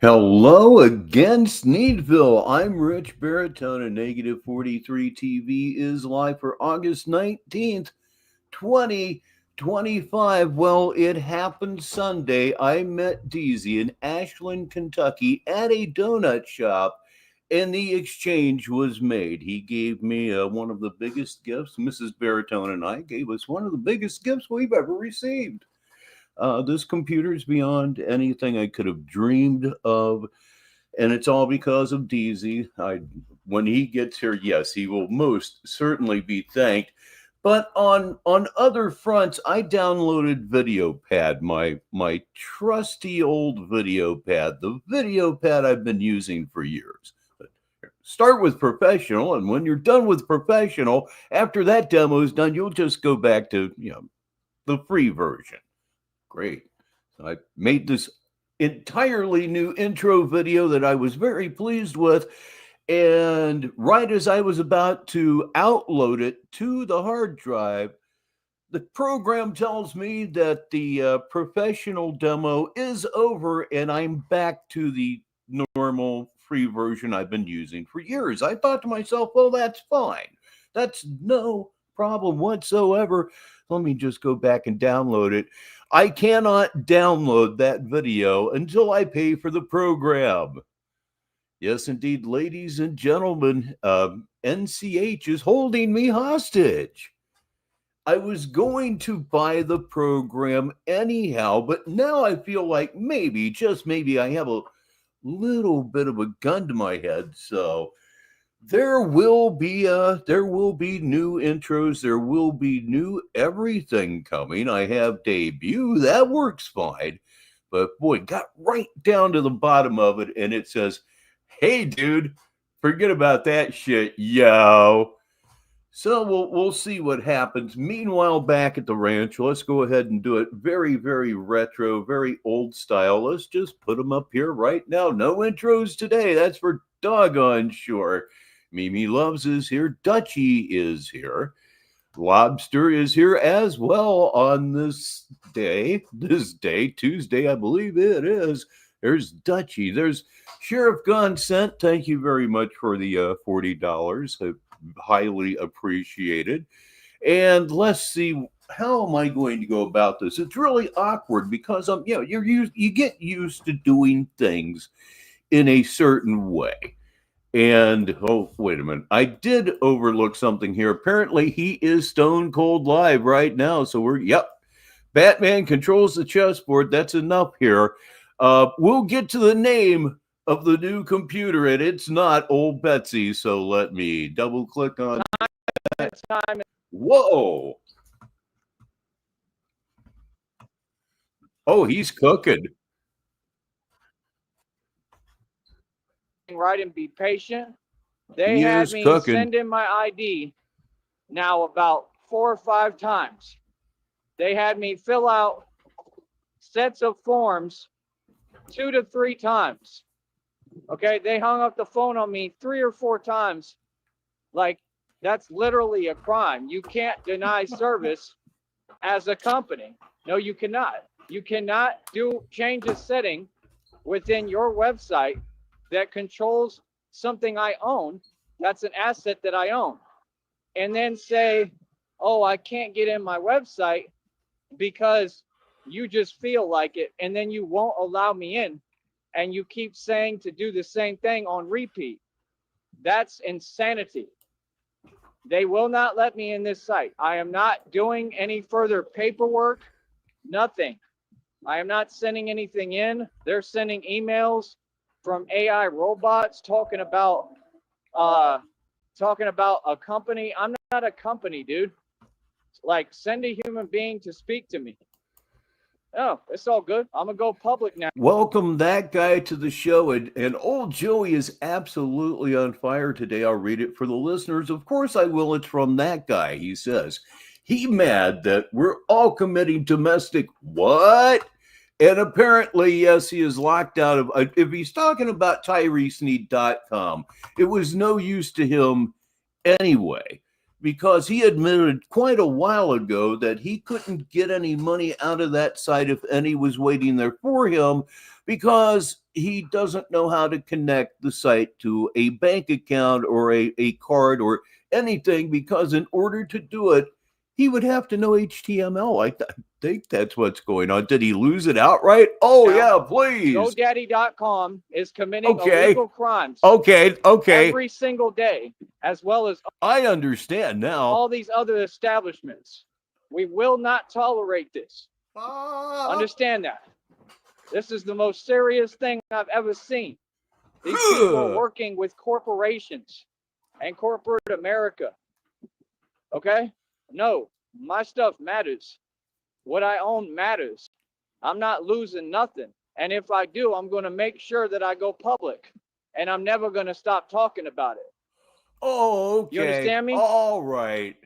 Hello again, Sneedville. I'm Rich Baritone, and Negative 43 TV is live for August 19th, 2025. Well, it happened Sunday. I met Deezy in Ashland, Kentucky at a donut shop, and the exchange was made. He gave me one of the biggest gifts. Mrs. Baritone and I gave us one of the biggest gifts we've ever received. This computer is beyond anything I could have dreamed of, and it's all because of Deezy. When he gets here, yes, he will most certainly be thanked. But on other fronts, I downloaded VideoPad, my trusty old VideoPad, the VideoPad I've been using for years. Start with professional, and when you're done with professional, after that demo is done, you'll just go back to the free version. Great. So I made this entirely new intro video that I was very pleased with. And right as I was about to upload it to the hard drive, the program tells me that the professional demo is over and I'm back to the normal free version I've been using for years. I thought to myself, well, that's fine. That's no problem whatsoever. Let me just go back and download it. I cannot download that video until I pay for the program. Yes, indeed, ladies and gentlemen, NCH is holding me hostage. I was going to buy the program anyhow, but now I feel like maybe, just maybe, I have a little bit of a gun to my head. So there will be new intros, there will be new everything coming. I have debut, that works fine. But boy, got right down to the bottom of it and it says, "Hey dude, forget about that shit, yo." So we'll see what happens. Meanwhile, back at the ranch, let's go ahead and do it very, very retro, very old style. Let's just put them up here right now. No intros today, that's for doggone sure. Mimi Loves is here. Dutchie is here. Lobster is here as well on this day, Tuesday, I believe it is. There's Dutchie. There's Sheriff Gun Sent. Thank you very much for the $40. Highly appreciated. And let's see, how am I going to go about this? It's really awkward because you get used to doing things in a certain way. And oh, wait a minute. I did overlook something here. Apparently, he is stone cold live right now. So Batman controls the chessboard. That's enough here. We'll get to the name of the new computer, and it's not Old Betsy. So let me double click on that. Whoa. Oh, he's cooking. Right, and be patient. They had me send in my ID now about 4 or 5 times. They had me fill out sets of forms 2 to 3 times. Okay, they hung up the phone on me 3 or 4 times. Like, that's literally a crime. You can't deny service as a company. No, you cannot. You cannot change a setting within your website that controls something I own. That's an asset that I own. And then say, oh, I can't get in my website because you just feel like it. And then you won't allow me in. And you keep saying to do the same thing on repeat. That's insanity. They will not let me in this site. I am not doing any further paperwork, nothing. I am not sending anything in. They're sending emails from AI robots talking about a company. I'm not a company, dude. Like, send a human being to speak to me. Oh, it's all good. I'm gonna go public now. Welcome that guy to the show, and old Joey is absolutely on fire today. I'll read it for the listeners. Of course I will. It's from that guy. He says, he mad that we're all committing domestic what? And apparently, yes, he is locked out of, if he's talking about TyreseNeed.com, it was no use to him anyway, because he admitted quite a while ago that he couldn't get any money out of that site if any was waiting there for him, because he doesn't know how to connect the site to a bank account or a card or anything, because in order to do it, he would have to know HTML. I think that's what's going on. Did he lose it outright? Oh, Now, yeah, please. GoDaddy.com is committing illegal crimes Okay. every single day, as well as I understand now. all these other establishments. We will not tolerate this. Understand that. This is the most serious thing I've ever seen. These people are working with corporations and corporate America. Okay? No, my stuff matters. What I own matters. I'm not losing nothing. And if I do, I'm going to make sure that I go public. And I'm never going to stop talking about it. Oh, okay. You understand me? All right.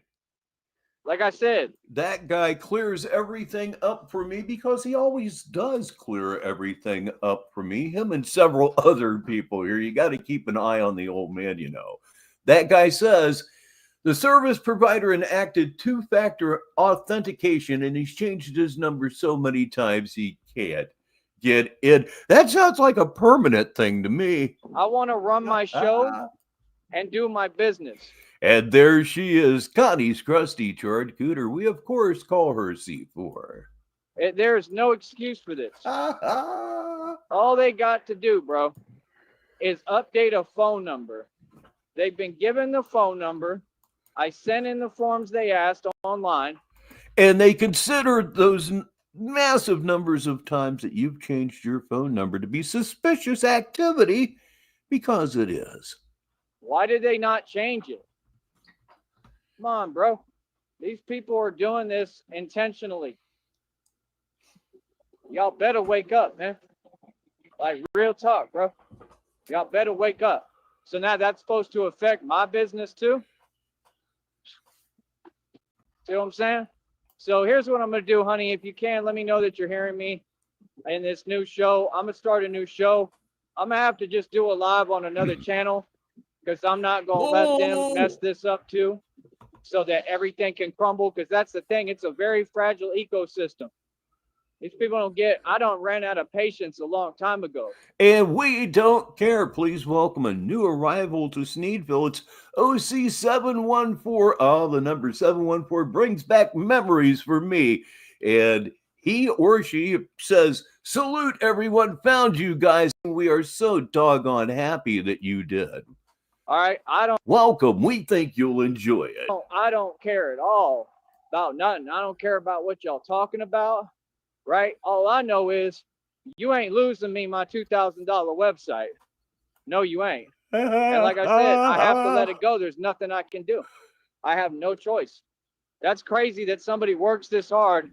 Like I said, that guy clears everything up for me, because he always does clear everything up for me. Him and several other people here. You got to keep an eye on the old man, you know. That guy says the service provider enacted two-factor authentication, and he's changed his number so many times he can't get in. That sounds like a permanent thing to me. I want to run my show and do my business. And there she is, Connie's crusty charcuterie. We, of course, call her C4. There is no excuse for this. All they got to do, bro, is update a phone number. They've been given the phone number. I sent in the forms they asked online. And they consider those massive numbers of times that you've changed your phone number to be suspicious activity, because it is. Why did they not change it? Come on, bro. These people are doing this intentionally. Y'all better wake up, man. Like, real talk, bro. Y'all better wake up. So now that's supposed to affect my business too? See what I'm saying? So here's what I'm going to do, honey. If you can, let me know that you're hearing me in this new show. I'm going to start a new show. I'm going to have to just do a live on another channel, because I'm not going to let them mess this up too, so that everything can crumble, because that's the thing. It's a very fragile ecosystem. These people don't get, I don't ran out of patience a long time ago. And we don't care. Please welcome a new arrival to Sneedville. It's OC714. Oh, the number 714 brings back memories for me. And he or she says, salute everyone, found you guys. We are so doggone happy that you did. All right, welcome. We think you'll enjoy it. I don't care at all about nothing. I don't care about what y'all talking about, right? All I know is you ain't losing me my $2,000 website. No, you ain't. And like I said, I have to let it go. There's nothing I can do. I have no choice. That's crazy that somebody works this hard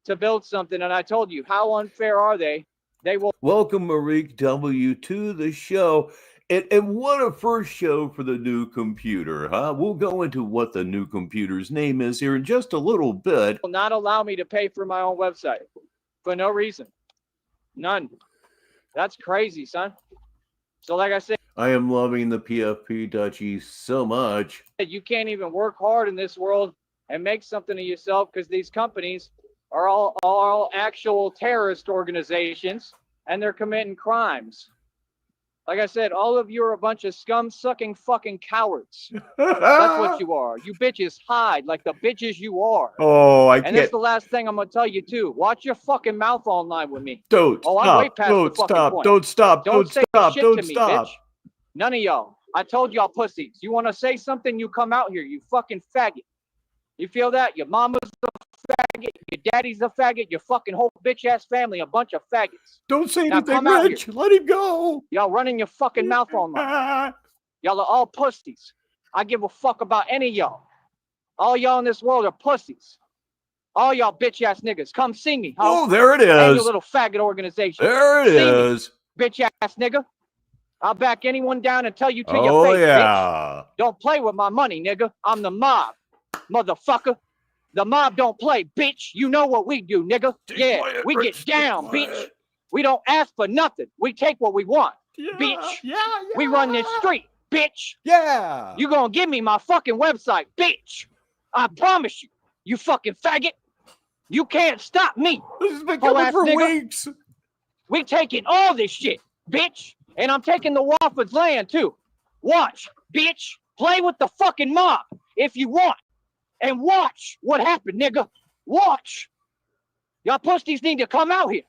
to build something. And I told you, how unfair are they? They will. Welcome, Marique W., to the show. And what a first show for the new computer, huh? We'll go into what the new computer's name is here in just a little bit. Will not allow me to pay for my own website for no reason. None. That's crazy, son. So like I said, I am loving the PFP Dutchie so much. You can't even work hard in this world and make something of yourself, because these companies are all actual terrorist organizations, and they're committing crimes. Like I said, all of you are a bunch of scum-sucking fucking cowards. That's what you are. You bitches hide like the bitches you are. Oh, I can't. And that's the last thing I'm going to tell you, too. Watch your fucking mouth online with me. Don't stop. I'm way past don't the stop. Point. Don't stop. Don't say stop. Shit Don't to stop. Me, bitch. None of y'all. I told y'all pussies. You want to say something, you come out here, you fucking faggot. You feel that? Your mama's a faggot, your daddy's a faggot, your fucking whole bitch-ass family, a bunch of faggots. Don't say anything, Rich. Let him go. Y'all running your fucking mouth online. Y'all are all pussies. I give a fuck about any of y'all. All y'all in this world are pussies. All y'all bitch-ass niggas, come see me. Oh, there it is. And your little faggot organization. There it is. Bitch-ass nigga. I'll back anyone down and tell you to your face, bitch. Don't play with my money, nigga. I'm the mob, motherfucker. The mob don't play, bitch. You know what we do, nigga. Yeah, we get down, bitch. We don't ask for nothing. We take what we want, bitch. We run this street, bitch. Yeah. You gonna give me my fucking website, bitch. I promise you, you fucking faggot. You can't stop me. This has been coming for weeks. We taking all this shit, bitch. And I'm taking the Wofford's land, too. Watch, bitch. Play with the fucking mob if you want. And watch what happened, nigga. Watch. Y'all pussies need to come out here.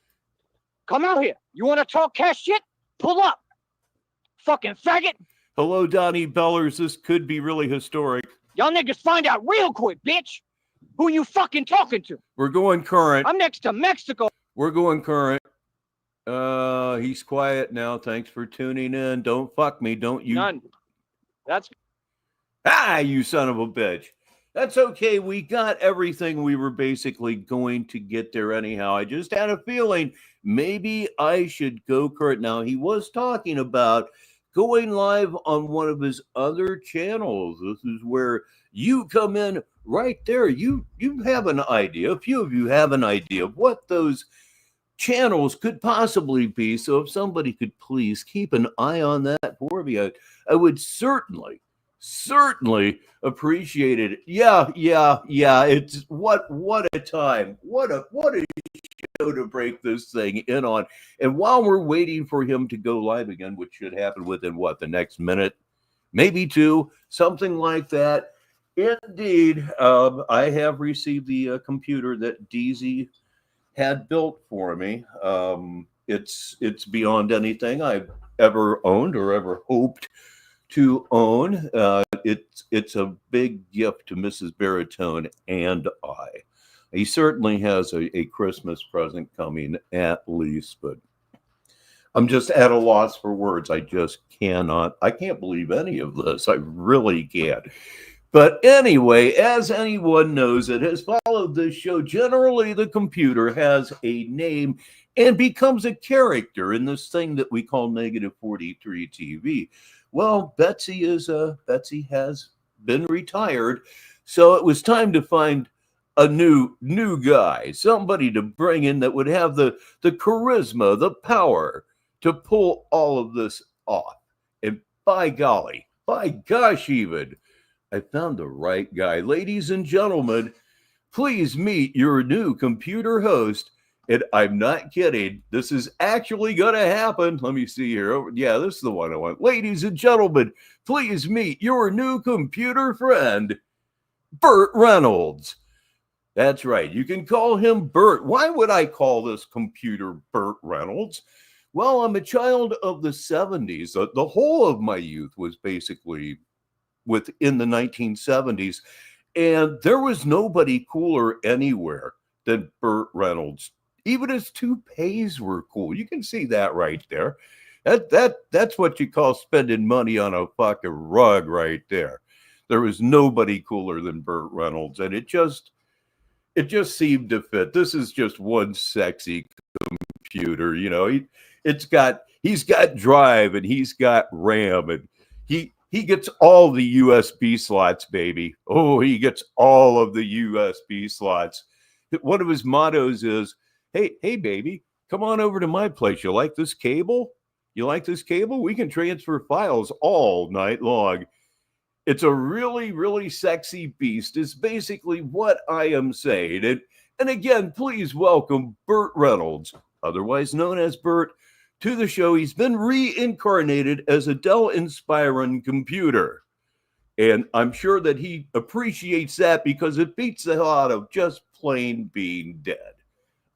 Come out here. You want to talk cash shit? Pull up. Fucking faggot. Hello, Donnie Bellers. This could be really historic. Y'all niggas find out real quick, bitch. Who you fucking talking to? We're going current. I'm next to Mexico. We're going current. He's quiet now. Thanks for tuning in. Don't fuck me. Don't you? None. That's... You son of a bitch. That's okay. We got everything we were basically going to get there anyhow. I just had a feeling maybe I should go current. Now, he was talking about going live on one of his other channels. This is where you come in right there. You have an idea. A few of you have an idea of what those channels could possibly be. So if somebody could please keep an eye on that for me, I would certainly appreciate it. Yeah. It's what a time. What a show to break this thing in on. And while we're waiting for him to go live again, which should happen within the next minute, maybe two, something like that. Indeed, I have received the computer that DZ had built for me. It's beyond anything I've ever owned or ever hoped to own. It's a big gift to Mrs. Baritone and I. He certainly has a Christmas present coming at least, but I'm just at a loss for words. I can't believe any of this. I really can't. But anyway, as anyone knows that has followed this show, generally the computer has a name and becomes a character in this thing that we call Negative 43 TV. Well, Betsy has been retired, so it was time to find a new guy, somebody to bring in that would have the charisma, the power to pull all of this off. And by golly, by gosh, even, I found the right guy. Ladies and gentlemen, please meet your new computer host. And I'm not kidding. This is actually going to happen. Let me see here. Yeah, this is the one I want. Ladies and gentlemen, please meet your new computer friend, Burt Reynolds. That's right. You can call him Burt. Why would I call this computer Burt Reynolds? Well, I'm a child of the 70s. The whole of my youth was basically within the 1970s. And there was nobody cooler anywhere than Burt Reynolds. Even his toupees were cool. You can see that right there. That's what you call spending money on a fucking rug right there. There was nobody cooler than Burt Reynolds, and it just seemed to fit. This is just one sexy computer, you know. He's got drive and he's got RAM, and he gets all the USB slots, baby. Oh, he gets all of the USB slots. One of his mottos is, Hey, baby, come on over to my place. You like this cable? We can transfer files all night long. It's a really, really sexy beast is basically what I am saying. And again, please welcome Burt Reynolds, otherwise known as Burt, to the show. He's been reincarnated as a Dell Inspiron computer. And I'm sure that he appreciates that because it beats the hell out of just plain being dead.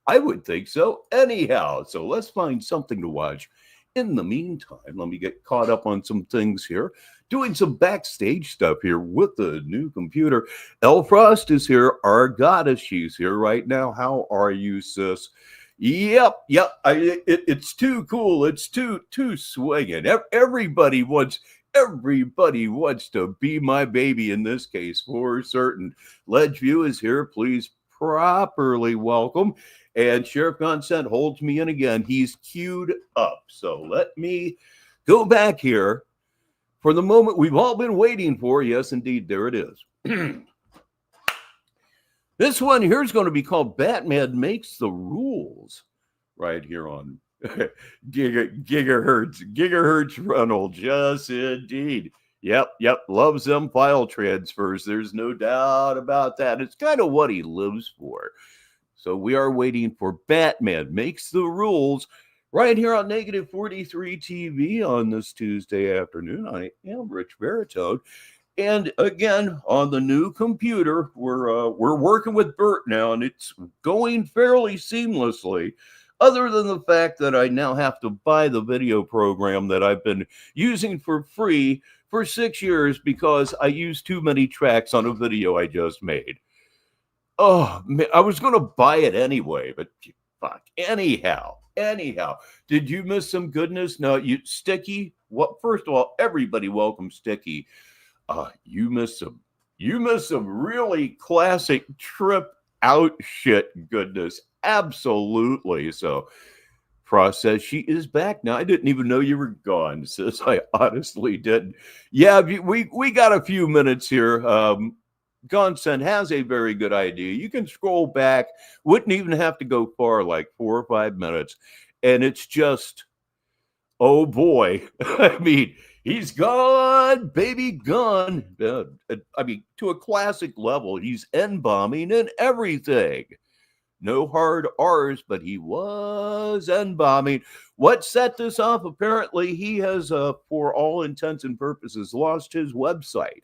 I would think so anyhow. So let's find something to watch. In the meantime, let me get caught up on some things here. Doing some backstage stuff here with the new computer. Elle Frost is here. Our goddess, she's here right now. How are you, sis? Yep. It's too cool. It's too swinging. Everybody wants to be my baby in this case, for certain. Ledgeview is here. Please properly welcome. And Sheriff Consent holds me in again. He's queued up. So let me go back here for the moment we've all been waiting for. Yes, indeed, there it is. This one here is going to be called Batman Makes the Rules right here on Gigahertz Reynolds. Yes, indeed. Yep. Loves them file transfers. There's no doubt about that. It's kind of what he lives for. So we are waiting for Batman Makes the Rules right here on Negative 43 TV on this Tuesday afternoon. I am Rich Baritone. And again, on the new computer, we're working with Bert now, and it's going fairly seamlessly. Other than the fact that I now have to buy the video program that I've been using for free for 6 years because I used too many tracks on a video I just made. Oh, man, I was going to buy it anyway, but fuck. Anyhow, did you miss some goodness? No, Sticky. What? First of all, everybody welcome Sticky. You missed some really classic trip out shit goodness. Absolutely. So Frost says she is back now. I didn't even know you were gone, sis. I honestly didn't. Yeah, we got a few minutes here. Gonsen has a very good idea. You can scroll back, wouldn't even have to go far, like 4 or 5 minutes, and it's just, oh boy. I mean, he's gone, baby, gone. I mean, to a classic level, he's N-bombing and everything. No hard R's, but he was N-bombing. What set this off? Apparently, he has, for all intents and purposes, lost his website.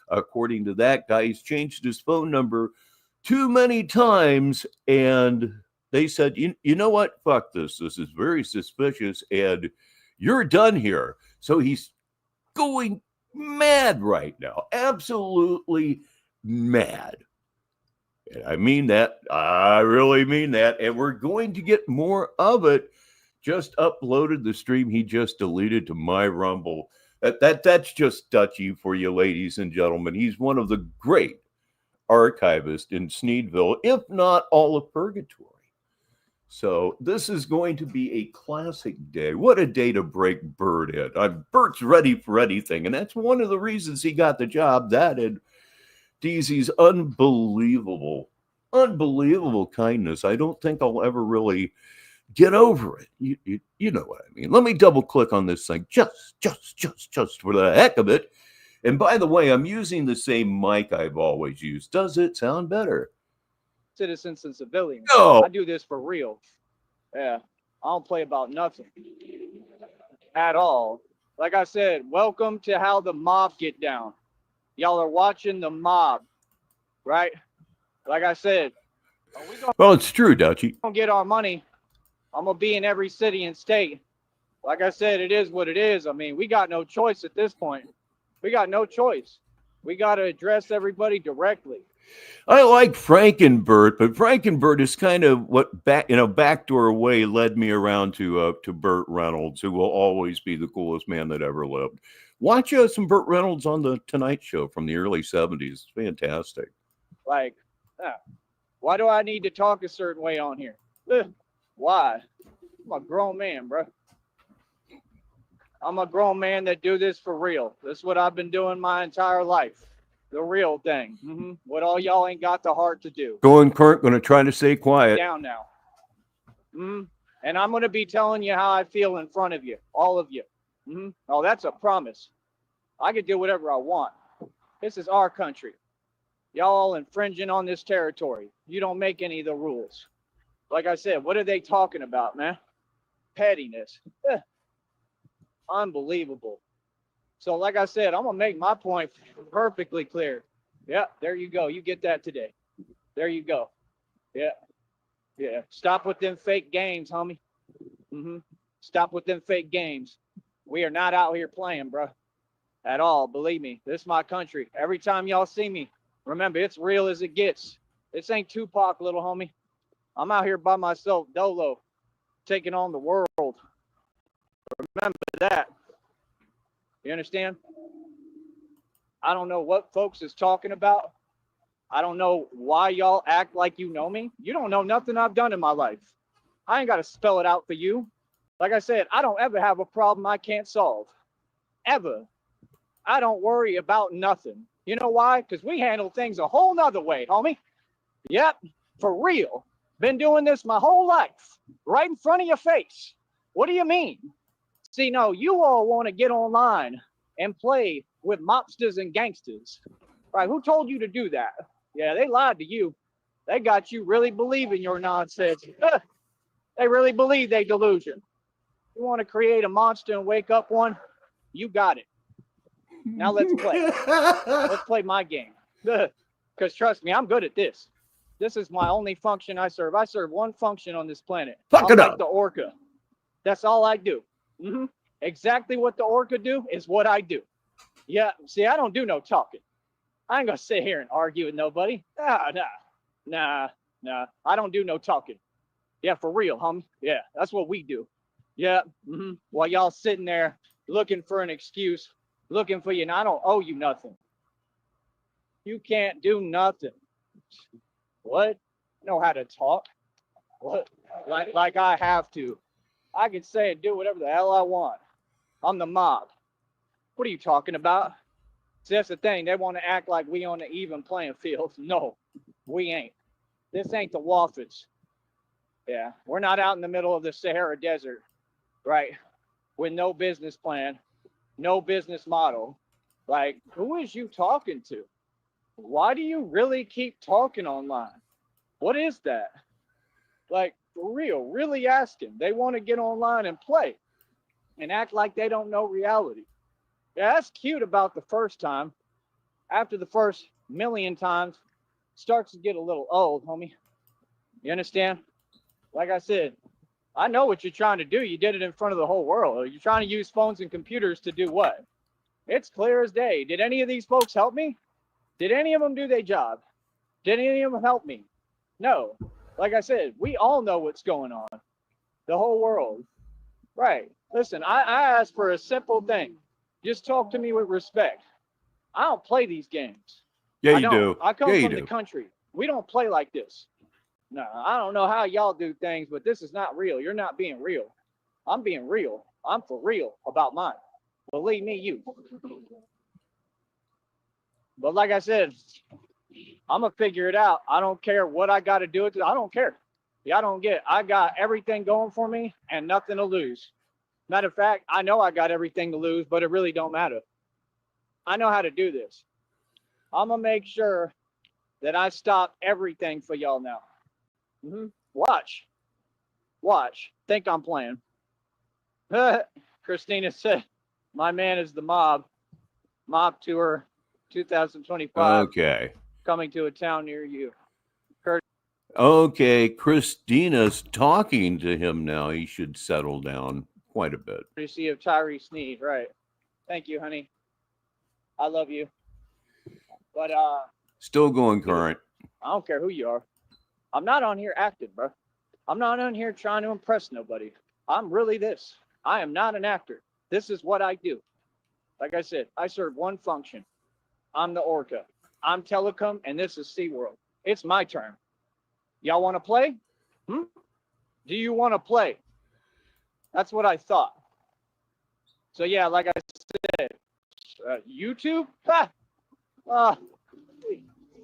According to that guy, he's changed his phone number too many times, and they said, you know what? Fuck this. This is very suspicious, and you're done here. So he's going mad right now. Absolutely mad. And I mean that. I really mean that. And we're going to get more of it. Just uploaded the stream he just deleted to my Rumble. That's just Dutchy for you, ladies and gentlemen. He's one of the great archivists in Sneedville, if not all of Purgatory. So this is going to be a classic day. What a day to break Bert in. Bert's ready for anything, and that's one of the reasons he got the job. That and DZ's unbelievable kindness. I don't think I'll ever really get over it. You know what I mean. Let me double click on this thing just for the heck of it. And by the way, I'm using the same mic I've always used. Does it sound better? Citizens and civilians. No. I do this for real. Yeah. I don't play about nothing at all. Like I said, welcome to how the mob get down. Y'all are watching the mob, right? Like I said, well, it's true, Dutchy. We don't get our money. I'm going to be in every city and state. Like I said, it is what it is. I mean, we got no choice at this point. We got no choice. We got to address everybody directly. I like Frankenbert, but Frankenbert is kind of what backdoor way led me around to Burt Reynolds, who will always be the coolest man that ever lived. Watch some Burt Reynolds on the Tonight Show from the early 70s. It's fantastic. Like, why do I need to talk a certain way on here? Why? I'm a grown man, bro. I'm a grown man that do this for real. This is what I've been doing my entire life. The real thing. What all y'all ain't got the heart to do. Going to try to stay quiet. Down now. And I'm going to be telling you how I feel in front of you. All of you. Oh, that's a promise. I can do whatever I want. This is our country. Y'all infringing on this territory. You don't make any of the rules. Like I said, what are they talking about, man? Pettiness. Unbelievable. So like I said, I'm going to make my point perfectly clear. Yeah, there you go. You get that today. There you go. Yeah. Stop with them fake games, homie. Stop with them fake games. We are not out here playing, bro. At all. Believe me. This is my country. Every time y'all see me, remember, it's real as it gets. This ain't Tupac, little homie. I'm out here by myself, dolo, taking on the world. Remember that. You understand? I don't know what folks is talking about. I don't know why y'all act like you know me. You don't know nothing I've done in my life. I ain't got to spell it out for you. Like I said, I don't ever have a problem I can't solve. Ever. I don't worry about nothing. You know why? Because we handle things a whole nother way, homie. Yep, for real. Been doing this my whole life. Right in front of your face. What do you mean? See, no, you all want to get online and play with mobsters and gangsters. Right? Who told you to do that? Yeah, they lied to you. They got you really believing your nonsense. They really believe they delusion. You want to create a monster and wake up one? You got it. Now let's play. Let's play my game. Because trust me, I'm good at this. This is my only function I serve. I serve one function on this planet. Fuck I'm it like up. the orca. That's all I do. Exactly what the orca do is what I do. Yeah, see, I don't do no talking. I ain't gonna sit here and argue with nobody. Nah. I don't do no talking. Yeah, for real, homie. Yeah, that's what we do. Yeah. While y'all sitting there looking for an excuse, looking for you, and I don't owe you nothing. You can't do nothing. What? Know how to talk? What? Like I have to. I can say and do whatever the hell I want. I'm the mob. What are you talking about? See, that's the thing. They want to act like we on the even playing field. No, we ain't. This ain't the Wofford. Yeah, we're not out in the middle of the Sahara Desert, right? With no business plan, no business model. Like, who is you talking to? Why do you really keep talking online? What is that? Like, for real, really asking. They want to get online and play and act like they don't know reality. Yeah, that's cute about the first time. After the first million times, starts to get a little old, homie. You understand? Like I said, I know what you're trying to do. You did it in front of the whole world. You're trying to use phones and computers to do what? It's clear as day. Did any of these folks help me? Did any of them do their job? Did any of them help me? No. Like I said, we all know what's going on. The whole world. Right. Listen, I asked for a simple thing. Just talk to me with respect. I don't play these games. Yeah, you do. I come from the country. We don't play like this. No, I don't know how y'all do things, but this is not real. You're not being real. I'm being real. I'm for real about mine. Believe me, you. But like I said, I'm going to figure it out. I don't care what I got to do. I don't care. Yeah, I don't get it. I got everything going for me and nothing to lose. Matter of fact, I know I got everything to lose, but it really don't matter. I know how to do this. I'm going to make sure that I stop everything for y'all now. Watch. Think I'm playing. Christina said, my man is the mob. Mob tour 2025. Okay. Coming to a town near you. Okay, Christina's talking to him now. He should settle down quite a bit. Courtesy of Tyree Sneed, right. Thank you, honey. I love you. But still going current. I don't care who you are. I'm not on here acting, bro. I'm not on here trying to impress nobody. I'm really this. I am not an actor. This is what I do. Like I said, I serve one function. I'm the orca. I'm Telecom, and this is SeaWorld. It's my turn. Y'all want to play? Do you want to play? That's what I thought. So yeah, like I said, YouTube?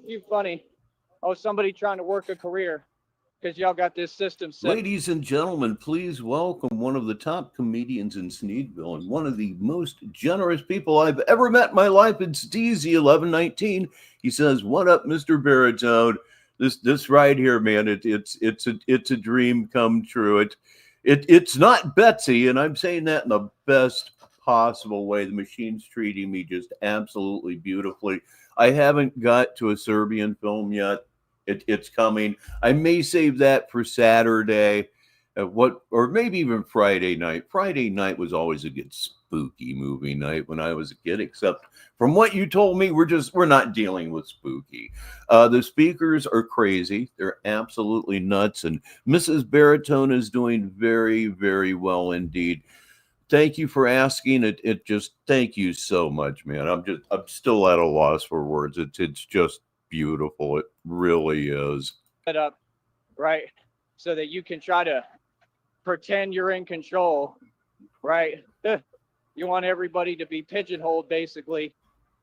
You funny. Oh, somebody trying to work a career because y'all got this system set. Ladies and gentlemen, please welcome one of the top comedians in Sneedville and one of the most generous people I've ever met in my life. It's DZ1119. He says, "What up, Mr. Baritone? This right here, man. It's a dream come true. It's not Betsy, and I'm saying that in the best possible way. The machine's treating me just absolutely beautifully. I haven't got to a Serbian film yet. It's coming. I may save that for Saturday, or maybe even Friday night. Friday night was always a good spooky movie night when I was a kid. Except from what you told me, we're not dealing with spooky. The speakers are crazy. They're absolutely nuts, and Mrs. Baritone is doing very, very well indeed. Thank you for asking. It just thank you so much, man. I'm still at a loss for words. It's just beautiful. It really is. Set up, right? So that you can try to pretend you're in control, right? You want everybody to be pigeonholed basically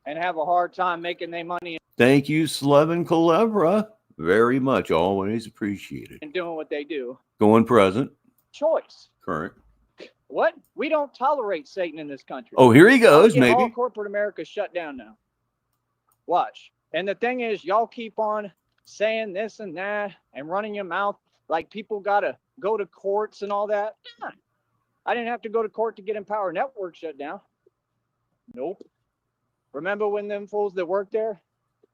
and have a hard time making their money. Thank you, Slevin Culebra. Very much. Always appreciated. And doing what they do. Going present. Choice. Current. What? We don't tolerate Satan in this country. Oh, here he goes, maybe. All corporate America shut down now. Watch. And the thing is, y'all keep on saying this and that and running your mouth like people got to go to courts and all that. I didn't have to go to court to get Empower Network shut down. Nope. Remember when them fools that worked there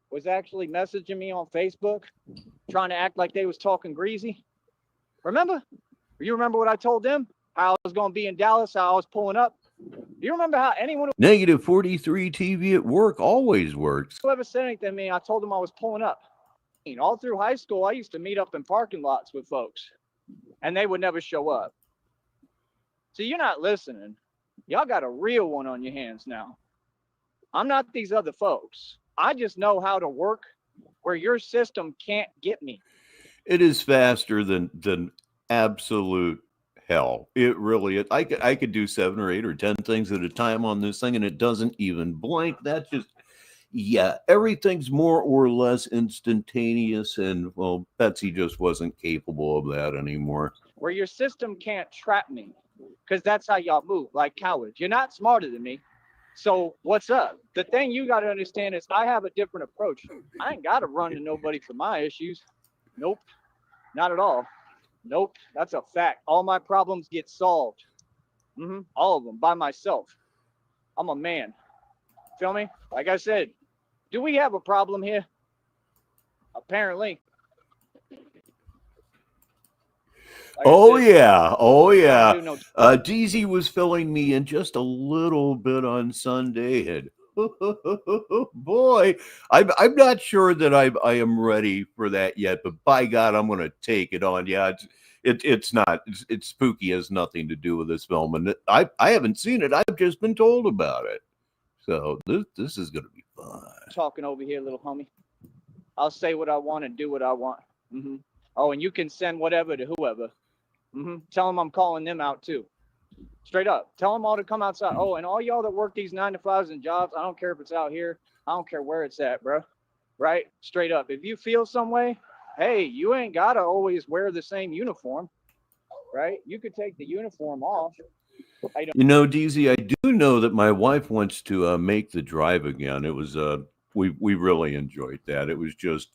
was actually messaging me on Facebook, trying to act like they was talking greasy? Remember? You remember what I told them? How I was going to be in Dallas, how I was pulling up? Do you remember how anyone Negative 43 TV at work always works. who ever said anything to me, I told them I was pulling up. All through high school, I used to meet up in parking lots with folks, and they would never show up. So you're not listening. Y'all got a real one on your hands now. I'm not these other folks. I just know how to work where your system can't get me. It is faster than absolute hell. It really is. I could do 7 or 8 or 10 things at a time on this thing, and it doesn't even blink. That's just, yeah, everything's more or less instantaneous, and well, Betsy just wasn't capable of that anymore. Where your system can't trap me, because that's how y'all move, like cowards. You're not smarter than me. So what's up? The thing you got to understand is I have a different approach. I ain't got to run to nobody for my issues. Nope, not at all. Nope, that's a fact. All my problems get solved. All of them by myself. I'm a man. Feel me? Like I said, do we have a problem here? Apparently. Like Oh said, yeah. no DZ was filling me in just a little bit on Sunday, and boy, I'm not sure that I am ready for that yet. But by God, I'm going to take it on. Yeah, it's not. It's spooky. It has nothing to do with this film, and I haven't seen it. I've just been told about it. So this is going to be fun. Talking over here, little homie. I'll say what I want and do what I want. Oh, and you can send whatever to whoever. Tell them I'm calling them out too. Straight up. Tell them all to come outside. Oh, and all y'all that work these 9-to-5s and jobs, I don't care if it's out here. I don't care where it's at, bro. Right? Straight up. If you feel some way, hey, you ain't got to always wear the same uniform. Right? You could take the uniform off. You know, DZ, I do know that my wife wants to make the drive again. It was we really enjoyed that. It was just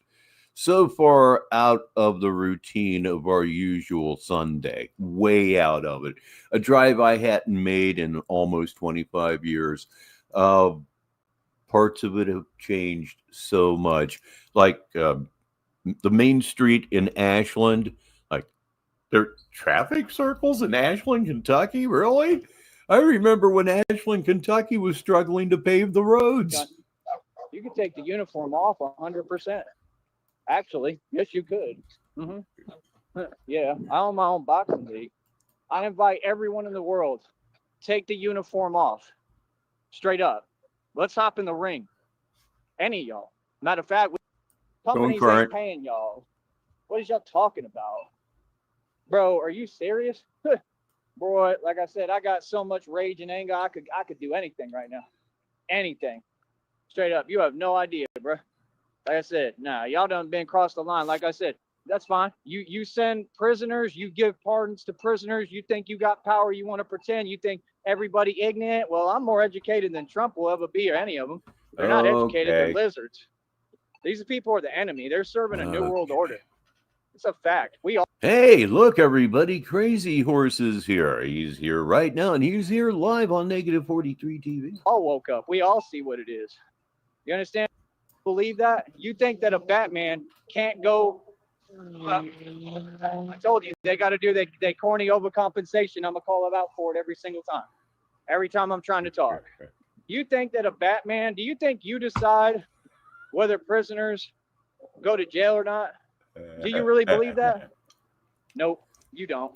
so far out of the routine of our usual Sunday, way out of it. A drive I hadn't made in almost 25 years. Parts of it have changed so much. Like the main street in Ashland, like there are traffic circles in Ashland, Kentucky? Really? I remember when Ashland, Kentucky was struggling to pave the roads. You could take the uniform off 100%. Actually, yes, you could. Yeah, I own my own boxing league. I invite everyone in the world, take the uniform off. Straight up. Let's hop in the ring. Any of y'all. Matter of fact, companies ain't paying y'all. What is y'all talking about? Bro, are you serious? Boy, like I said, I got so much rage and anger, I could do anything right now. Anything. Straight up. You have no idea, bro. Like I said, nah, y'all done been crossed the line. Like I said, that's fine. You send prisoners, you give pardons to prisoners. You think you got power, you want to pretend. You think everybody ignorant. Well, I'm more educated than Trump will ever be, or any of them. They're not educated, they're lizards. These people are the enemy. They're serving a new world order. It's a fact. Hey, look, everybody. Crazy Horse is here. He's here right now, and he's here live on Negative 43 TV. All woke up. We all see what it is. You understand? Believe that? You think that a Batman can't go? I told you they got to do they corny overcompensation. I'm gonna call it out for it every single time. Every time I'm trying to talk. You think that a Batman? Do you think you decide whether prisoners go to jail or not? Do you really believe that? Nope, you don't.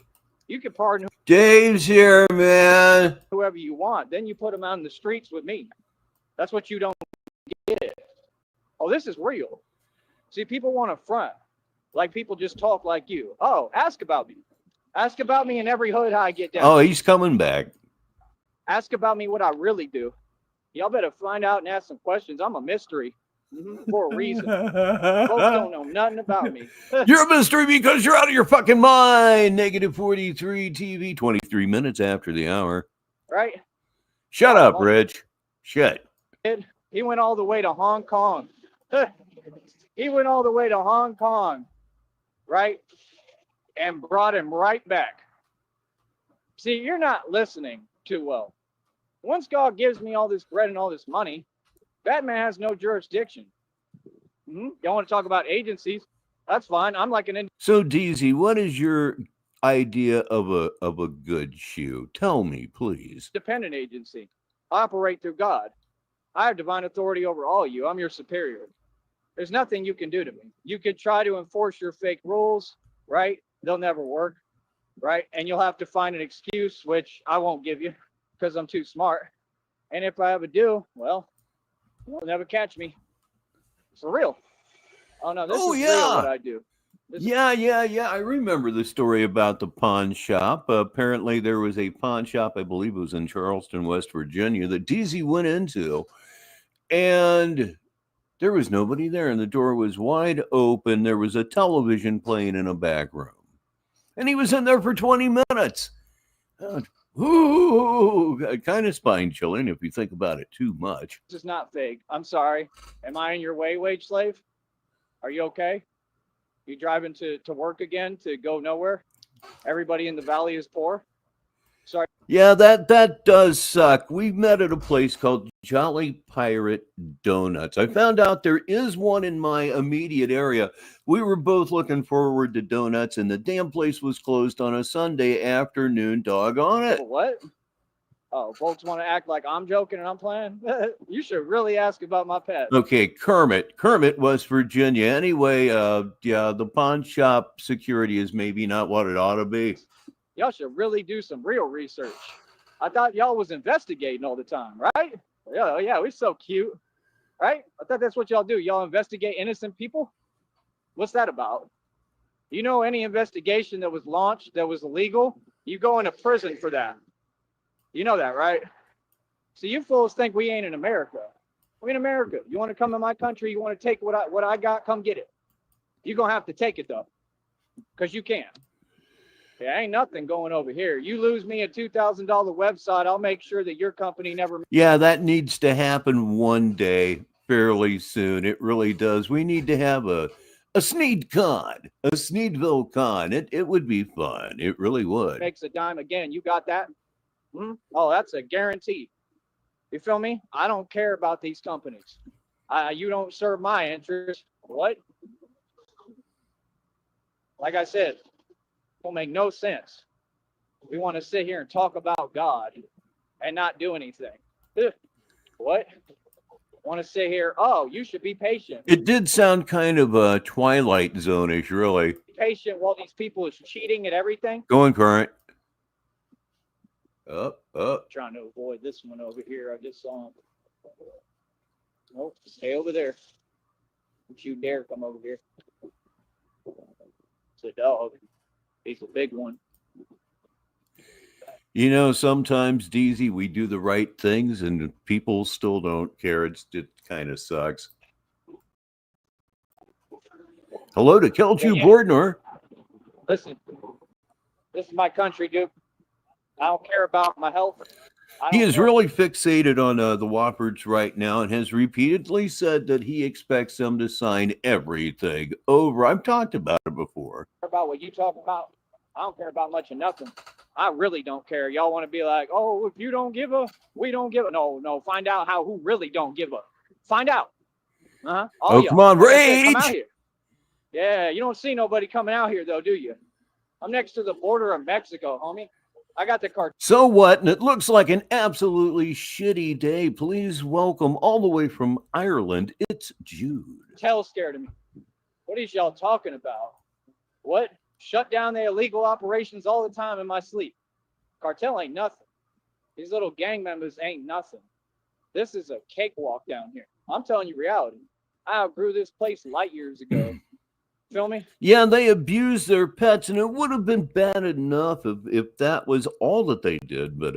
You can pardon Dave's here, man. Whoever you want. Then you put them out in the streets with me. That's what you don't get. Oh, this is real. See, people want to front. Like people just talk like you. Oh, ask about me. Ask about me in every hood how I get down. Oh, he's coming back. Ask about me what I really do. Y'all better find out and ask some questions. I'm a mystery. For a reason. Folks don't know nothing about me. You're a mystery because you're out of your fucking mind. Negative 43 TV, 23 minutes after the hour. Right? Shut up, Rich. Shut. He went all the way to Hong Kong. He went all the way to Hong Kong. Right? And brought him right back. See, you're not listening too well. Once God gives me all this bread and all this money, Batman has no jurisdiction. You want to talk about agencies? That's fine. I'm like an. So, DZ, what is your idea of a good shoe? Tell me, please. Independent agency. I operate through God. I have divine authority over all you. I'm your superior. There's nothing you can do to me. You could try to enforce your fake rules, right? They'll never work, right? And you'll have to find an excuse, which I won't give you because I'm too smart. And if I ever do, well, you'll never catch me. For real. Oh, no, this is real what I do. Yeah. I remember the story about the pawn shop. Apparently, there was a pawn shop, I believe it was in Charleston, West Virginia, that DZ went into, and there was nobody there, and the door was wide open. There was a television playing in a back room, and he was in there for 20 minutes. Kind of spine-chilling if you think about it too much. This is not fake. I'm sorry. Am I in your way, wage slave? Are you okay? You driving to work again to go nowhere? Everybody in the valley is poor? Sorry. Yeah, that does suck. We met at a place called Jolly Pirate Donuts. I found out there is one in my immediate area. We were both looking forward to donuts, and the damn place was closed on a Sunday afternoon. Doggone it. What? Oh, folks want to act like I'm joking and I'm playing? You should really ask about my pet. Okay, Kermit, West Virginia. Anyway, yeah, the pawn shop security is maybe not what it ought to be. Y'all should really do some real research. I thought y'all was investigating all the time, right? Yeah, we're so cute, right? I thought that's what y'all do. Y'all investigate innocent people? What's that about? You know, any investigation that was launched that was illegal, you go into prison for that. You know that, right? So you fools think we ain't in America. We're in America. You want to come in my country? You want to take what I got? Come get it. You're going to have to take it, though, because you can. There ain't nothing going over here. You lose me a $2,000 website, I'll make sure that your company never. Yeah, that needs to happen one day, fairly soon. It really does. We need to have a SneedCon, a Sneedville Con. It would be fun. It really would. Makes a dime again. You got that? Oh, that's a guarantee. You feel me? I don't care about these companies. You don't serve my interest. What? Like I said, it will make no sense. We want to sit here and talk about God and not do anything. What? Want to sit here? Oh, you should be patient. It did sound kind of Twilight Zone-ish, really. Patient while these people is cheating at everything. Going current. Up. Trying to avoid this one over here. I just saw him. Nope, stay over there. Don't you dare come over here. It's a dog. He's a big one. You know, sometimes, DZ, we do the right things and people still don't care. It kind of sucks. Hello to Kelchu Bordner. Listen, this is my country, dude. I don't care about my health. He is really fixated on the Whopperts right now and has repeatedly said that he expects them to sign everything over. I've talked about it before. About what you talk about, I don't care about much of nothing. I really don't care. Y'all want to be like, oh, if you don't give a, we don't give a. No. Find out who really don't give a. Find out. Oh, come on, rage. Come out here. Yeah, you don't see nobody coming out here, though, do you? I'm next to the border of Mexico, homie. I got the card. So what? And it looks like an absolutely shitty day. Please welcome all the way from Ireland. It's Jude. Hell scared of me. What is y'all talking about? What? Shut down the illegal operations all the time in my sleep. Cartel ain't nothing. These little gang members ain't nothing. This is a cakewalk down here. I'm telling you reality. I outgrew this place light years ago. Feel me? Yeah, they abused their pets, and it would have been bad enough if that was all that they did. But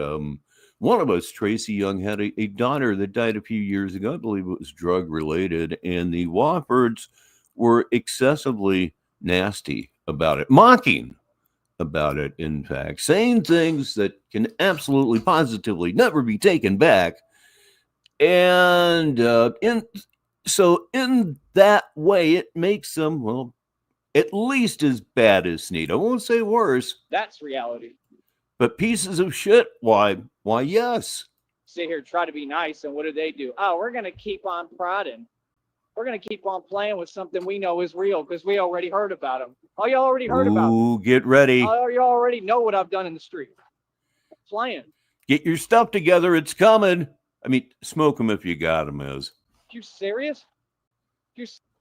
one of us, Tracy Young, had a daughter that died a few years ago. I believe it was drug related, and the Whopperts were excessively nasty about it, mocking about it, in fact, saying things that can absolutely positively never be taken back. And in that way, it makes them, well, at least as bad as Sneed. I won't say worse. That's reality. But pieces of shit, why, yes. Sit here, try to be nice, and what do? Oh, we're going to keep on prodding. We're going to keep on playing with something we know is real because we already heard about them. Oh, you already heard about them. Ooh, get ready. Oh, you already know what I've done in the street. Playing. Get your stuff together. It's coming. I mean, smoke them if you got them, Is. You serious?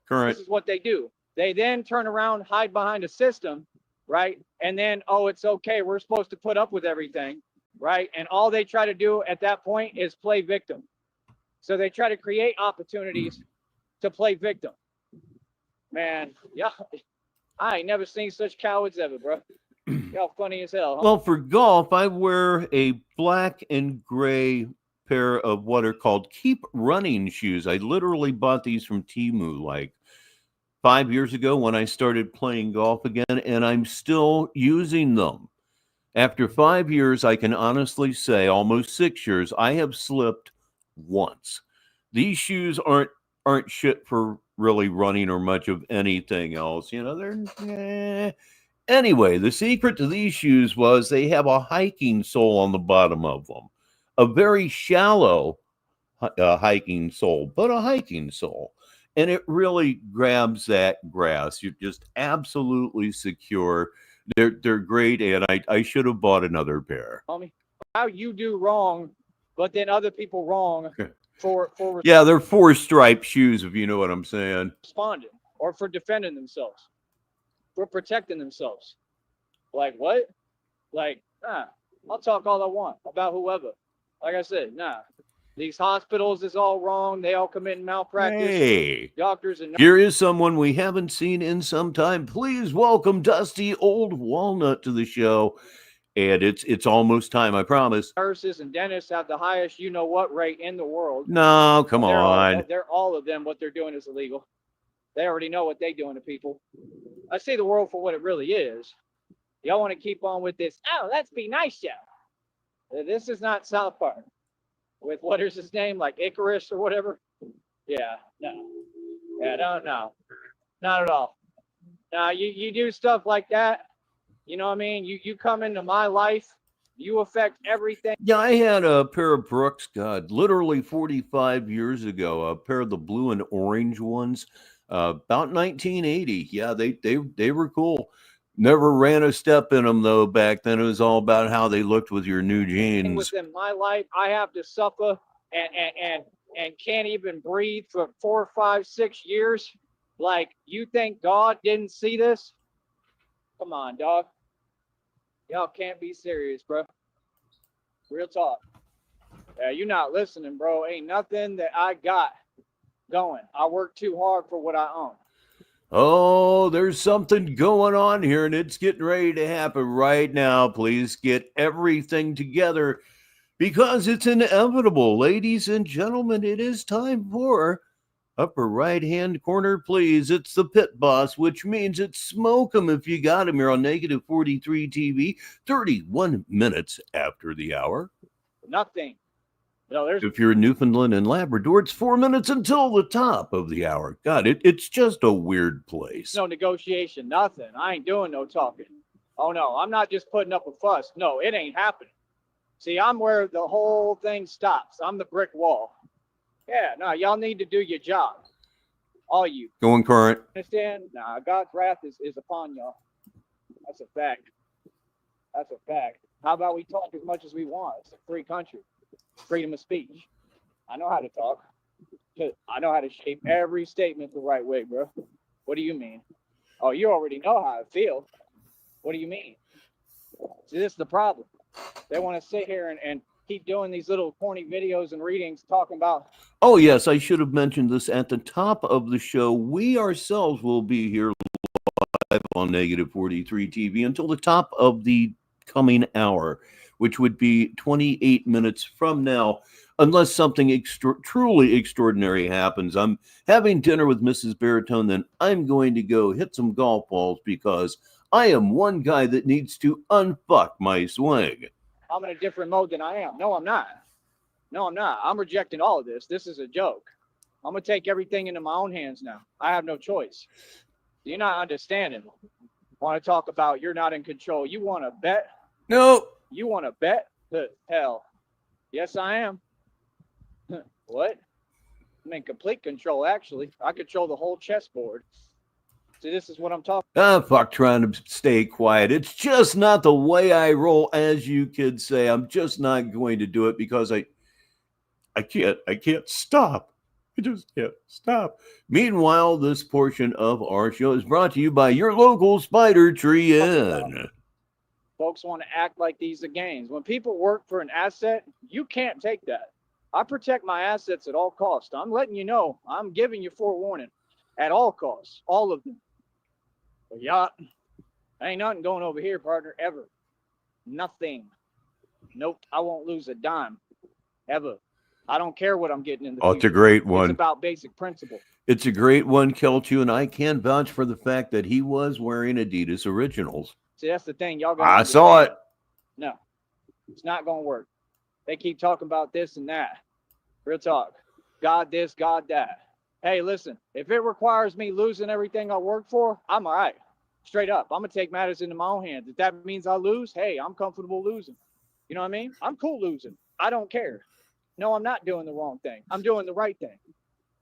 Current. This is what they do. They then turn around, hide behind a system, right? And then, oh, it's okay. We're supposed to put up with everything, right? And all they try to do at that point is play victim. So they try to create opportunities to play victim. Man, yeah, I ain't never seen such cowards ever, bro. Y'all funny as hell. Huh? Well, for golf, I wear a black and gray pair of what are called Keep Running shoes. I literally bought these from Temu like 5 years ago when I started playing golf again, and I'm still using them. After 5 years, I can honestly say, almost 6 years, I have slipped once. These shoes aren't shit for really running or much of anything else. You know, they're Anyway, the secret to these shoes was they have a hiking sole on the bottom of them. A very shallow hiking sole, but a hiking sole. And it really grabs that grass. You're just absolutely secure. They're great, and I should have bought another pair. How you do wrong, but then other people wrong for yeah, they're 4-stripe shoes, if you know what I'm saying. Responding or for defending themselves, for protecting themselves. Like what? Like, I'll talk all I want about whoever. Like I said, these hospitals is all wrong. They all committing malpractice. Hey, doctors and here is someone we haven't seen in some time. Please welcome Dusty Old Walnut to the show. And it's almost time, I promise. Nurses and dentists have the highest you-know-what rate in the world. No, come on. They're all of them. What they're doing is illegal. They already know what they're doing to people. I see the world for what it really is. Y'all want to keep on with this? Oh, let's be nice, y'all. This is not South Park. With what is his name, like Icarus or whatever? Yeah, no. Yeah, no. Not at all. Now, you do stuff like that. You know what I mean? You come into my life, you affect everything. Yeah, I had a pair of Brooks, God, literally 45 years ago, a pair of the blue and orange ones, about 1980. Yeah, they were cool. Never ran a step in them, though, back then. It was all about how they looked with your new jeans. Within my life, I have to suffer and can't even breathe for 4, 5, 6 years. Like, you think God didn't see this? Come on, dog. Y'all can't be serious, bro. Real talk. Yeah, you're not listening, bro. Ain't nothing that I got going. I work too hard for what I own. Oh, there's something going on here, and it's getting ready to happen right now. Please get everything together because it's inevitable. Ladies and gentlemen, it is time for upper right-hand corner, please. It's the Pit Boss, which means it's smoke 'em if you got him. You're on Negative 43 TV, 31 minutes after the hour. Nothing. No, if you're in Newfoundland and Labrador, it's 4 minutes until the top of the hour. God, it's just a weird place. No negotiation, nothing. I ain't doing no talking. Oh, no, I'm not just putting up a fuss. No, it ain't happening. See, I'm where the whole thing stops. I'm the brick wall. Yeah, no, y'all need to do your job. All you. Going current. Understand? Nah, God's wrath is upon y'all. That's a fact. That's a fact. How about we talk as much as we want? It's a free country. Freedom of speech. I know how to talk. I know how to shape every statement the right way, bro. What do you mean? Oh, you already know how I feel. What do you mean? See, this is the problem. They want to sit here and keep doing these little corny videos and readings talking about. Oh, yes, I should have mentioned this at the top of the show. We ourselves will be here live on Negative 43 TV until the top of the coming hour, which would be 28 minutes from now, unless something truly extraordinary happens. I'm having dinner with Mrs. Baritone, then I'm going to go hit some golf balls because I am one guy that needs to unfuck my swing. I'm in a different mode than I am. No, I'm not. No, I'm not. I'm rejecting all of this. This is a joke. I'm going to take everything into my own hands now. I have no choice. You're not understanding. Want to talk about you're not in control. You want to bet? No. You want to bet? Hell, yes, I am. What? I'm in complete control, actually. I control the whole chessboard. See, this is what I'm talking Fuck trying to stay quiet. It's just not the way I roll, as you kids say. I'm just not going to do it because I can't stop. I just can't stop. Meanwhile, this portion of our show is brought to you by your local Spider Tree Inn. Folks want to act like these are games. When people work for an asset, you can't take that. I protect my assets at all costs. I'm letting you know. I'm giving you forewarning. At all costs. All of them. But yeah, ain't nothing going over here, partner, ever. Nothing. Nope. I won't lose a dime. Ever. I don't care what I'm getting in the future. It's a great one. It's about basic principle. It's a great one, Kelchu, and I can vouch for the fact that he was wearing Adidas Originals. See, that's the thing. Y'all got. I saw it. No, it's not going to work. They keep talking about this and that. Real talk. God this, God that. Hey, listen, if it requires me losing everything I work for, I'm all right. Straight up. I'm going to take matters into my own hands. If that means I lose, hey, I'm comfortable losing. You know what I mean? I'm cool losing. I don't care. No, I'm not doing the wrong thing. I'm doing the right thing.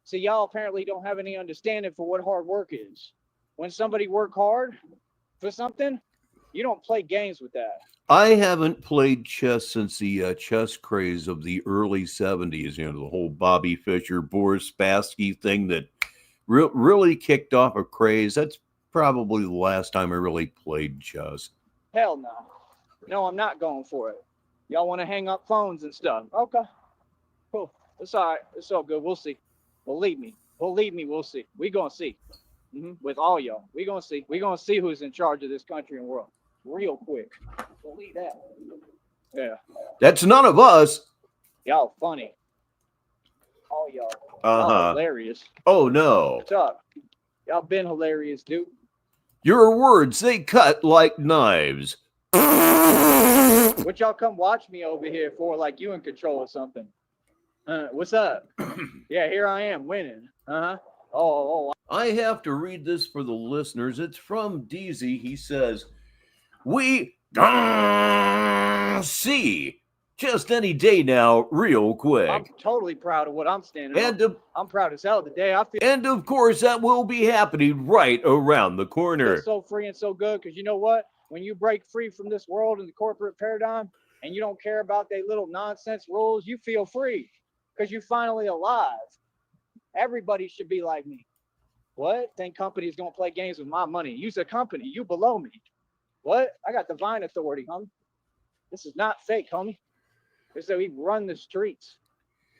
See, y'all apparently don't have any understanding for what hard work is. When somebody work hard for something, you don't play games with that. I haven't played chess since the chess craze of the early 70s, you know, the whole Bobby Fischer, Boris Spassky thing that really kicked off a craze. That's probably the last time I really played chess. Hell no. No, I'm not going for it. Y'all want to hang up phones and stuff. Okay. Cool. It's all right. It's all good. We'll see. Believe me, we'll see. We gonna see. With all y'all. We gonna see. We gonna see who's in charge of this country and world. Real quick. Believe that. Yeah. That's none of us. Y'all funny. All y'all. Y'all hilarious. Oh no. What's up? Y'all been hilarious, dude. Your words, they cut like knives. What y'all come watch me over here for, like you in control or something? What's up? Yeah, here I am winning. Oh. I have to read this for the listeners. It's from DZ. He says, we see just any day now, real quick. I'm totally proud of what I'm standing on. I'm proud as hell today. I feel. And of course, that will be happening right around the corner. So free and so good, because you know what? When you break free from this world and the corporate paradigm, and you don't care about their little nonsense rules, you feel free. Because you're finally alive. Everybody should be like me. What? Think company's gonna play games with my money? You's a company. You below me. What? I got divine authority, homie. This is not fake, homie. This is how we run the streets.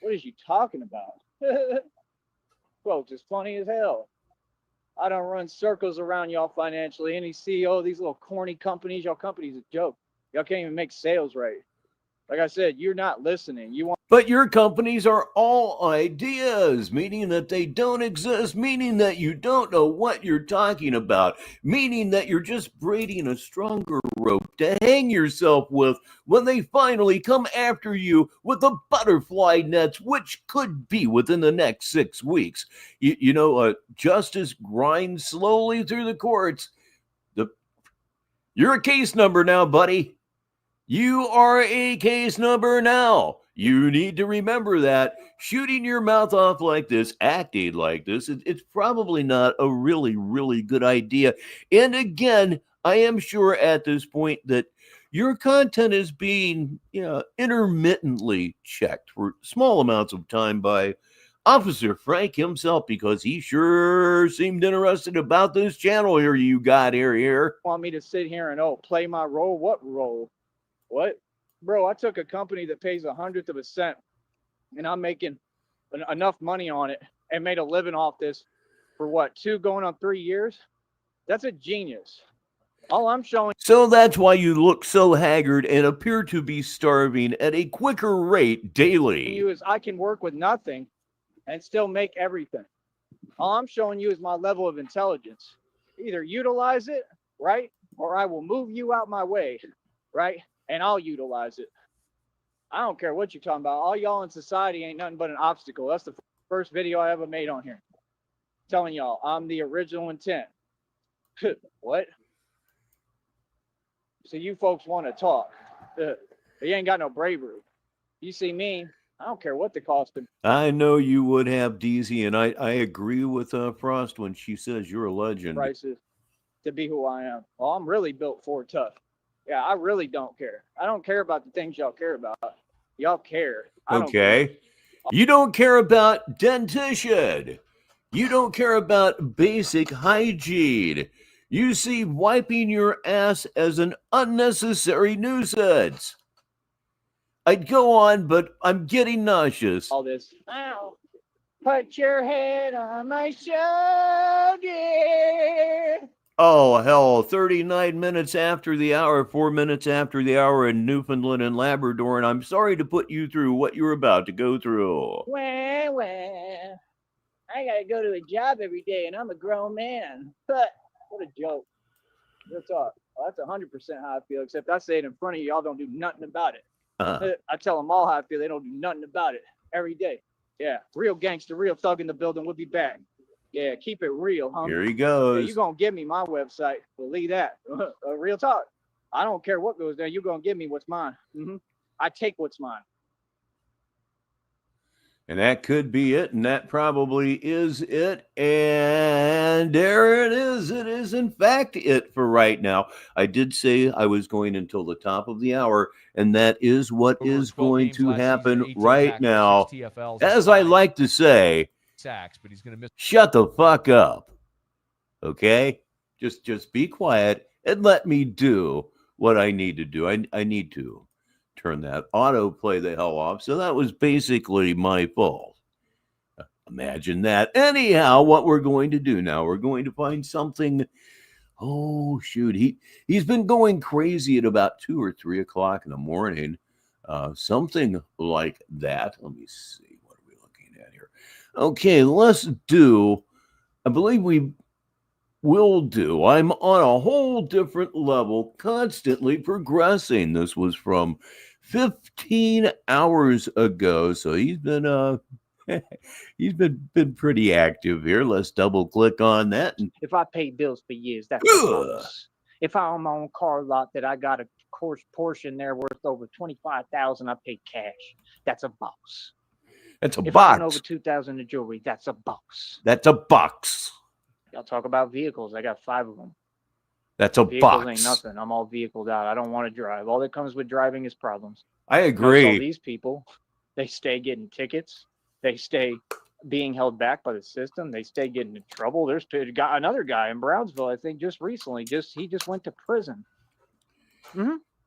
What is you talking about? Folks, it's funny as hell. I don't run circles around y'all financially. Any CEO of these little corny companies, y'all company's a joke. Y'all can't even make sales right. Like I said, you're not listening. But your companies are all ideas, meaning that they don't exist, meaning that you don't know what you're talking about, meaning that you're just braiding a stronger rope to hang yourself with when they finally come after you with the butterfly nets, which could be within the next 6 weeks. Justice grinds slowly through the courts. You're a case number now, buddy. You are a case number now. You need to remember that. Shooting your mouth off like this, acting like this, it's probably not a really, really good idea. And again, I am sure at this point that your content is being intermittently checked for small amounts of time by Officer Frank himself, because he sure seemed interested about this channel here you got here. Want me to sit here and play my role? What role? What? Bro, I took a company that pays 1/100 of a cent and I'm making enough money on it and made a living off this for what, 2 going on 3 years? That's a genius. All I'm showing. So that's why you look so haggard and appear to be starving at a quicker rate daily. You is I can work with nothing and still make everything. All I'm showing you is my level of intelligence. Either utilize it, right? Or I will move you out my way, right? And I'll utilize it. I don't care what you're talking about. All y'all in society ain't nothing but an obstacle. That's the first video I ever made on here. Telling y'all I'm the original intent. What? So you folks want to talk. He ain't got no bravery. You see me, I don't care what the cost of. I know you would have, DZ, and I agree with Frost when she says you're a legend. Prices to be who I am. Well, I'm really built for tough. Yeah, I really don't care. I don't care about the things y'all care about. Y'all care. I don't care. You don't care about dentition. You don't care about basic hygiene. You see wiping your ass as an unnecessary nuisance. I'd go on, but I'm getting nauseous. All this. Ow. Put your head on my shoulder. Oh, hell, 39 minutes after the hour, 4 minutes after the hour in Newfoundland and Labrador, and I'm sorry to put you through what you're about to go through. Well, I gotta go to a job every day, and I'm a grown man. But what a joke. Real talk. Well, that's 100% how I feel, except I say it in front of you, y'all don't do nothing about it. I tell them all how I feel, they don't do nothing about it every day. Yeah, real gangster, real thug in the building. We'll be back. Yeah, keep it real, huh? Here he goes. Yeah, you're going to give me my website. Believe that. Real talk. I don't care what goes there. You're going to give me what's mine. I take what's mine. And that could be it. And that probably is it. And there it is. It is, in fact, it for right now. I did say I was going until the top of the hour. And that is what is going to happen right now. As I like to say, sacks, but he's going to miss. Shut the fuck up. Okay? Just be quiet and let me do what I need to do. I need to turn that autoplay the hell off. So that was basically my fault. Imagine that. Anyhow, what we're going to do now, we're going to find something. Oh, shoot. He's been going crazy at about 2 or 3 o'clock in the morning. Something like that. Let me see. Okay, let's do, I believe we will do, I'm on a whole different level, constantly progressing. This was from 15 hours ago, so he's been been pretty active here. Let's double click on that. If I pay bills for years, that's a bonus. If I own my own car lot that I got a course portion there worth over $25,000, I pay cash. That's a boss. That's a if box. I own over 2,000 in jewelry, that's a box. That's a box. Y'all talk about vehicles. I got 5 of them. That's a vehicles box. Ain't nothing. I'm all vehicled out. I don't want to drive. All that comes with driving is problems. I agree. All these people, they stay getting tickets. They stay being held back by the system. They stay getting in trouble. There's another guy in Brownsville, I think, just recently. He just went to prison.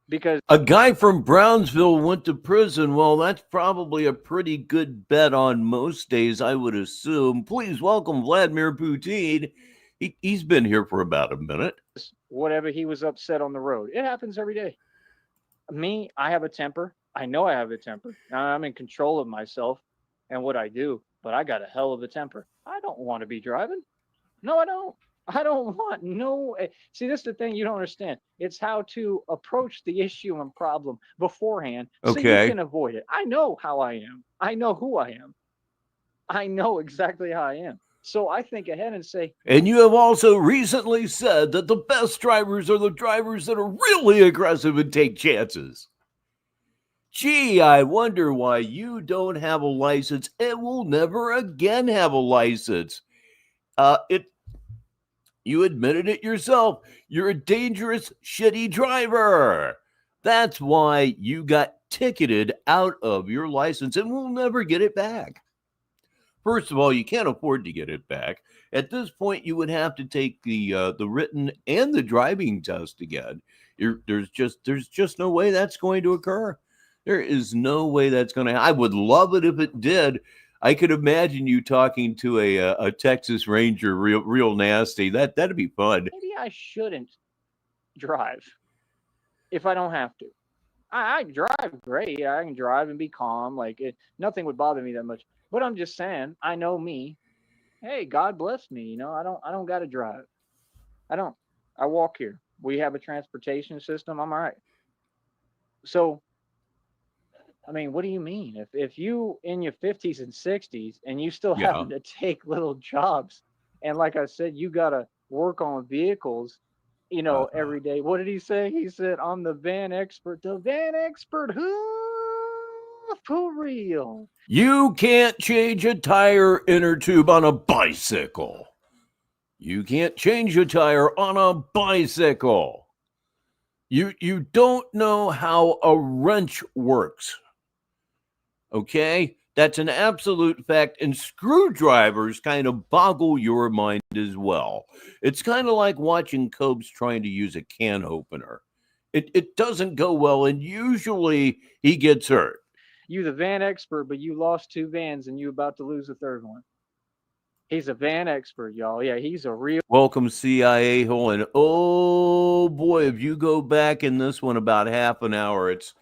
Because a guy from Brownsville went to prison. Well, that's probably a pretty good bet on most days, I would assume. Please welcome Vladimir Putin. He's been here for about a minute. Whatever he was upset on the road. It happens every day. Me, I have a temper. I know I have a temper. I'm in control of myself and what I do, but I got a hell of a temper. I don't want to be driving. No, I don't. I don't want no. See, this is the thing you don't understand. It's how to approach the issue and problem beforehand so you can avoid it. I know how I am. I know who I am. I know exactly how I am. So I think ahead and say. And you have also recently said that the best drivers are the drivers that are really aggressive and take chances. Gee, I wonder why you don't have a license and will never again have a license. You admitted it yourself. You're a dangerous, shitty driver. That's why you got ticketed out of your license and will never get it back. First of all, you can't afford to get it back. At this point, you would have to take the written and the driving test again. There's just no way that's going to occur. There is no way that's going to. I would love it if it did. I could imagine you talking to a Texas Ranger real nasty. That'd be fun. Maybe I shouldn't drive if I don't have to. I drive great. I can drive and be calm. Nothing would bother me that much. But I'm just saying, I know me. Hey, God bless me. You know, I don't got to drive. I don't. I walk here. We have a transportation system. I'm all right. So. I mean, what do you mean? If you in your 50s and 60s and you still having to take little jobs, and like I said, you got to work on vehicles, you know, every day. What did he say? He said, I'm the van expert. The van expert, who? For real. You can't change a tire inner tube on a bicycle. You can't change a tire on a bicycle. You don't know how a wrench works. Okay? That's an absolute fact, and screwdrivers kind of boggle your mind as well. It's kind of like watching Cobes trying to use a can opener. It doesn't go well, and usually he gets hurt. You the van expert, but you lost 2 vans and you about to lose a 3rd one. He's a van expert, y'all. Yeah, he's a real. Welcome, CIA hole. And oh boy, if you go back in this one about half an hour, it's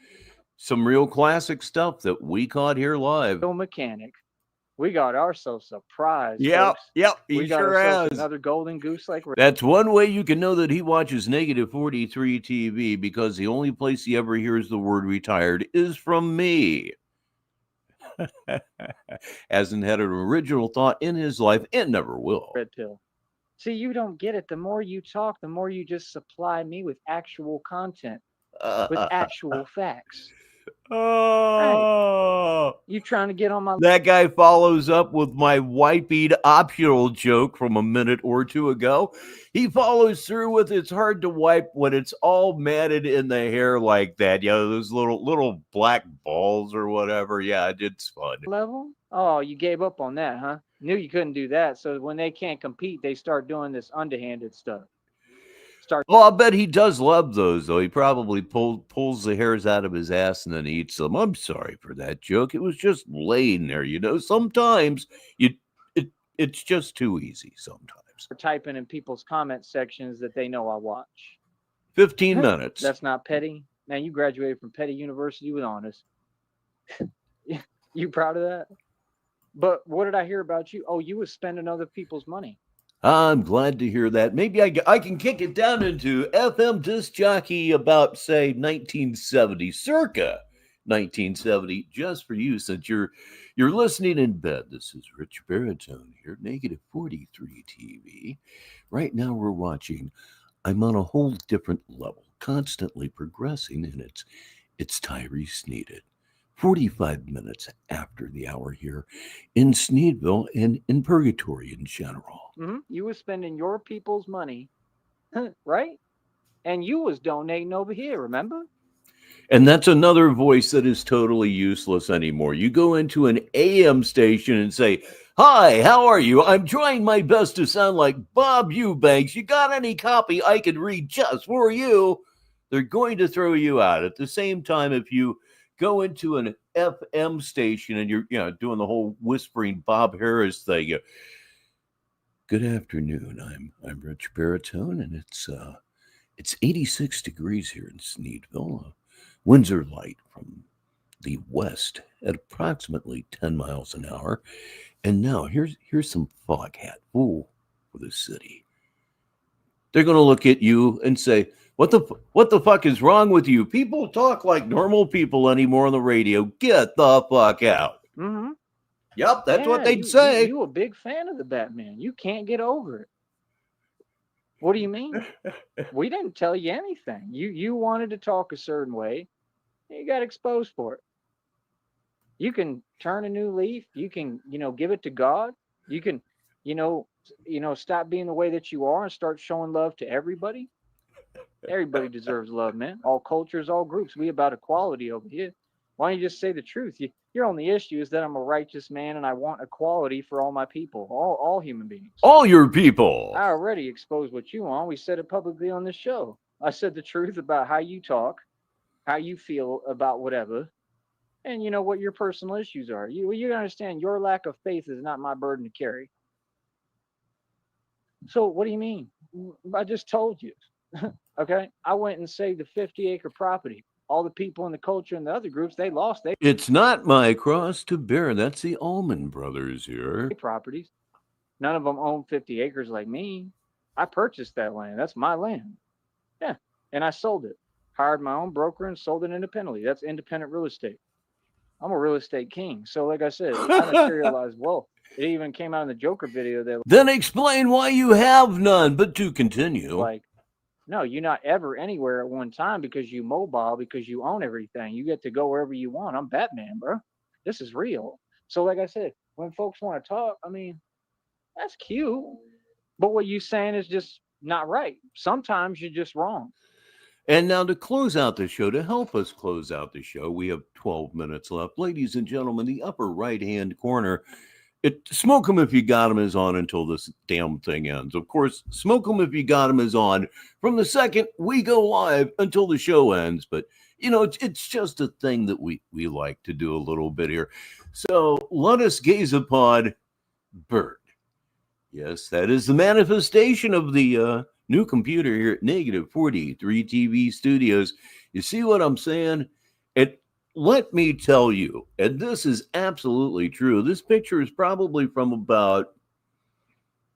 some real classic stuff that we caught here live. Mechanic. We got ourselves a prize. Yep, folks. yep. We got sure ourselves has. another golden goose like That's one way you can know that he watches Negative 43 TV, because the only place he ever hears the word retired is from me. Hasn't had an original thought in his life and never will. Red pill. See, you don't get it. The more you talk, the more you just supply me with actual content, with actual facts. Oh, right. You trying to get on my... That guy follows up with my wiping optional joke from a minute or two ago. He follows through with it's hard to wipe when it's all matted in the hair like that. You know, those little black balls or whatever. Yeah, it's fun. Level? Oh, you gave up on that, huh? Knew you couldn't do that. So when they can't compete, they start doing this underhanded stuff. Well, I bet he does love those, though. He probably pulls the hairs out of his ass and then eats them. I'm sorry for that joke. It was just laying there, you know. Sometimes it's just too easy sometimes. For typing in people's comment sections that they know I watch. 15 minutes. That's not petty. Man, you graduated from Petty University with honors. You proud of that? But what did I hear about you? Oh, you was spending other people's money. I'm glad to hear that. Maybe I can kick it down into FM disc jockey about, say, 1970, circa 1970, just for you, since you're listening in bed. This is Rich Baritone here, Negative 43 TV. Right now we're watching I'm on a whole different level, constantly progressing, and it's Tyree Sneeded. 45 minutes after the hour here in Sneedville and in Purgatory in general. Mm-hmm. You was spending your people's money, right? And you was donating over here, remember? And that's another voice that is totally useless anymore. You go into an AM station and say, "Hi, how are you? I'm trying my best to sound like Bob Eubanks. You got any copy I could read just for you?" They're going to throw you out. At the same time, if you go into an FM station and you're doing the whole whispering Bob Harris thing. Good afternoon. I'm Rich Baritone, and it's 86 degrees here in Sneedville. Winds are light from the west at approximately 10 miles an hour. And now here's some fog hat for the city. They're going to look at you and say, What the fuck is wrong with you? People talk like normal people anymore on the radio. Get the fuck out. Mm-hmm. Yep, that's what they'd say. You a big fan of the Batman. You can't get over it. What do you mean? We didn't tell you anything. You wanted to talk a certain way. You got exposed for it. You can turn a new leaf. You can, give it to God. You can, stop being the way that you are and start showing love to everybody. Everybody deserves love, man. All cultures, all groups. We about equality over here. Why don't you just say the truth? Your only issue is that I'm a righteous man and I want equality for all my people, all human beings. All your people. I already exposed what you want. We said it publicly on this show. I said the truth about how you talk, how you feel about whatever, and what your personal issues are. You understand your lack of faith is not my burden to carry. So what do you mean? I just told you. Okay, I went and saved a 50-acre property. All the people in the culture and the other groups, they lost their... It's not my cross to bear. That's the Allman Brothers here. Properties. None of them own 50 acres like me. I purchased that land. That's my land. Yeah, and I sold it. Hired my own broker and sold it independently. That's independent real estate. I'm a real estate king. So like I said, I materialized wealth. It even came out in the Joker video. Then explain why you have none, but to continue. Like, No, you're not ever anywhere at one time because you mobile, because you own everything. You get to go wherever you want. I'm Batman, bro. This is real. So, like I said, when folks want to talk, I mean, that's cute. But what you saying is just not right. Sometimes you're just wrong. And now to close out the show, to help us close out the show, we have 12 minutes left. Ladies and gentlemen, the upper right-hand corner, Smoke 'em If You Got 'em is on until this damn thing ends. Of course, Smoke 'em If You Got 'em is on from the second we go live until the show ends. But, it's just a thing that we like to do a little bit here. So let us gaze upon Bert. Yes, that is the manifestation of the new computer here at Negative 43 TV Studios. You see what I'm saying? Let me tell you, and this is absolutely true. This picture is probably from about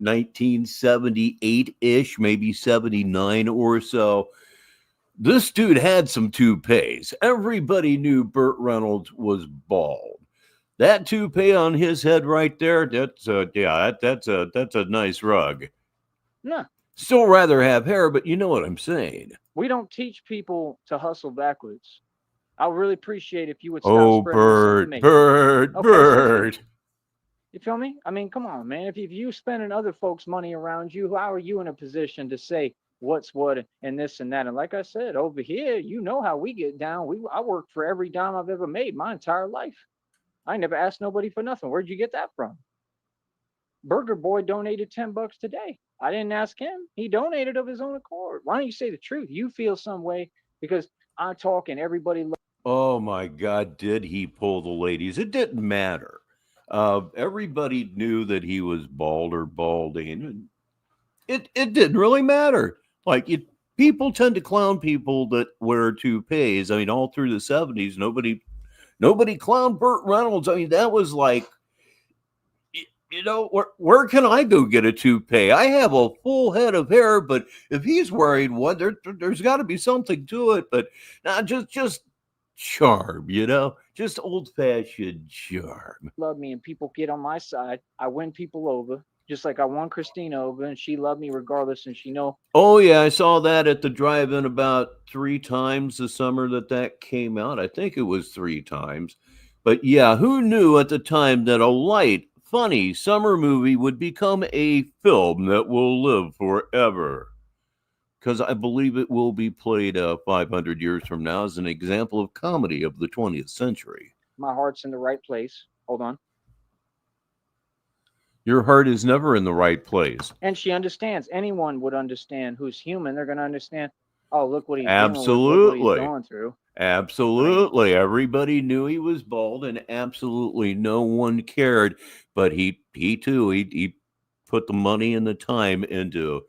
1978-ish, maybe 79 or so. This dude had some toupees. Everybody knew Burt Reynolds was bald. That toupee on his head right there, that's a nice rug. No. Still rather have hair, but you know what I'm saying. We don't teach people to hustle backwards. I would really appreciate if you would stop spreading Bert. You feel me? I mean, come on, man. If you spending other folks' money around you, how are you in a position to say what's what and this and that? And like I said, over here, you know how we get down. I worked for every dime I've ever made my entire life. I never asked nobody for nothing. Where'd you get that from? Burger Boy donated $10 today. I didn't ask him. He donated of his own accord. Why don't you say the truth? You feel some way because I talk and everybody. Oh my God, did he pull the ladies? It didn't matter. Everybody knew that he was bald or balding. It didn't really matter. Like people tend to clown people that wear toupees. I mean, all through the 70s, nobody clowned Burt Reynolds. I mean, that was like, where can I go get a toupee? I have a full head of hair, but if he's wearing one, there's got to be something to it. But not just charm, just old-fashioned charm. Love me and people get on my side. I win people over, just like I won Christina over, and she loved me regardless, and she know. Oh yeah, I saw that at the drive-in about 3 times the summer that came out. I think it was 3 times. But yeah, who knew at the time that a light, funny summer movie would become a film that will live forever? Because I believe it will be played 500 years from now as an example of comedy of the 20th century. My heart's in the right place. Hold on. Your heart is never in the right place. And she understands. Anyone would understand who's human. They're going to understand, oh, look what he's absolutely. Doing, look what he's going through. Absolutely. Right. Everybody knew he was bald and absolutely no one cared. But he too, he put the money and the time into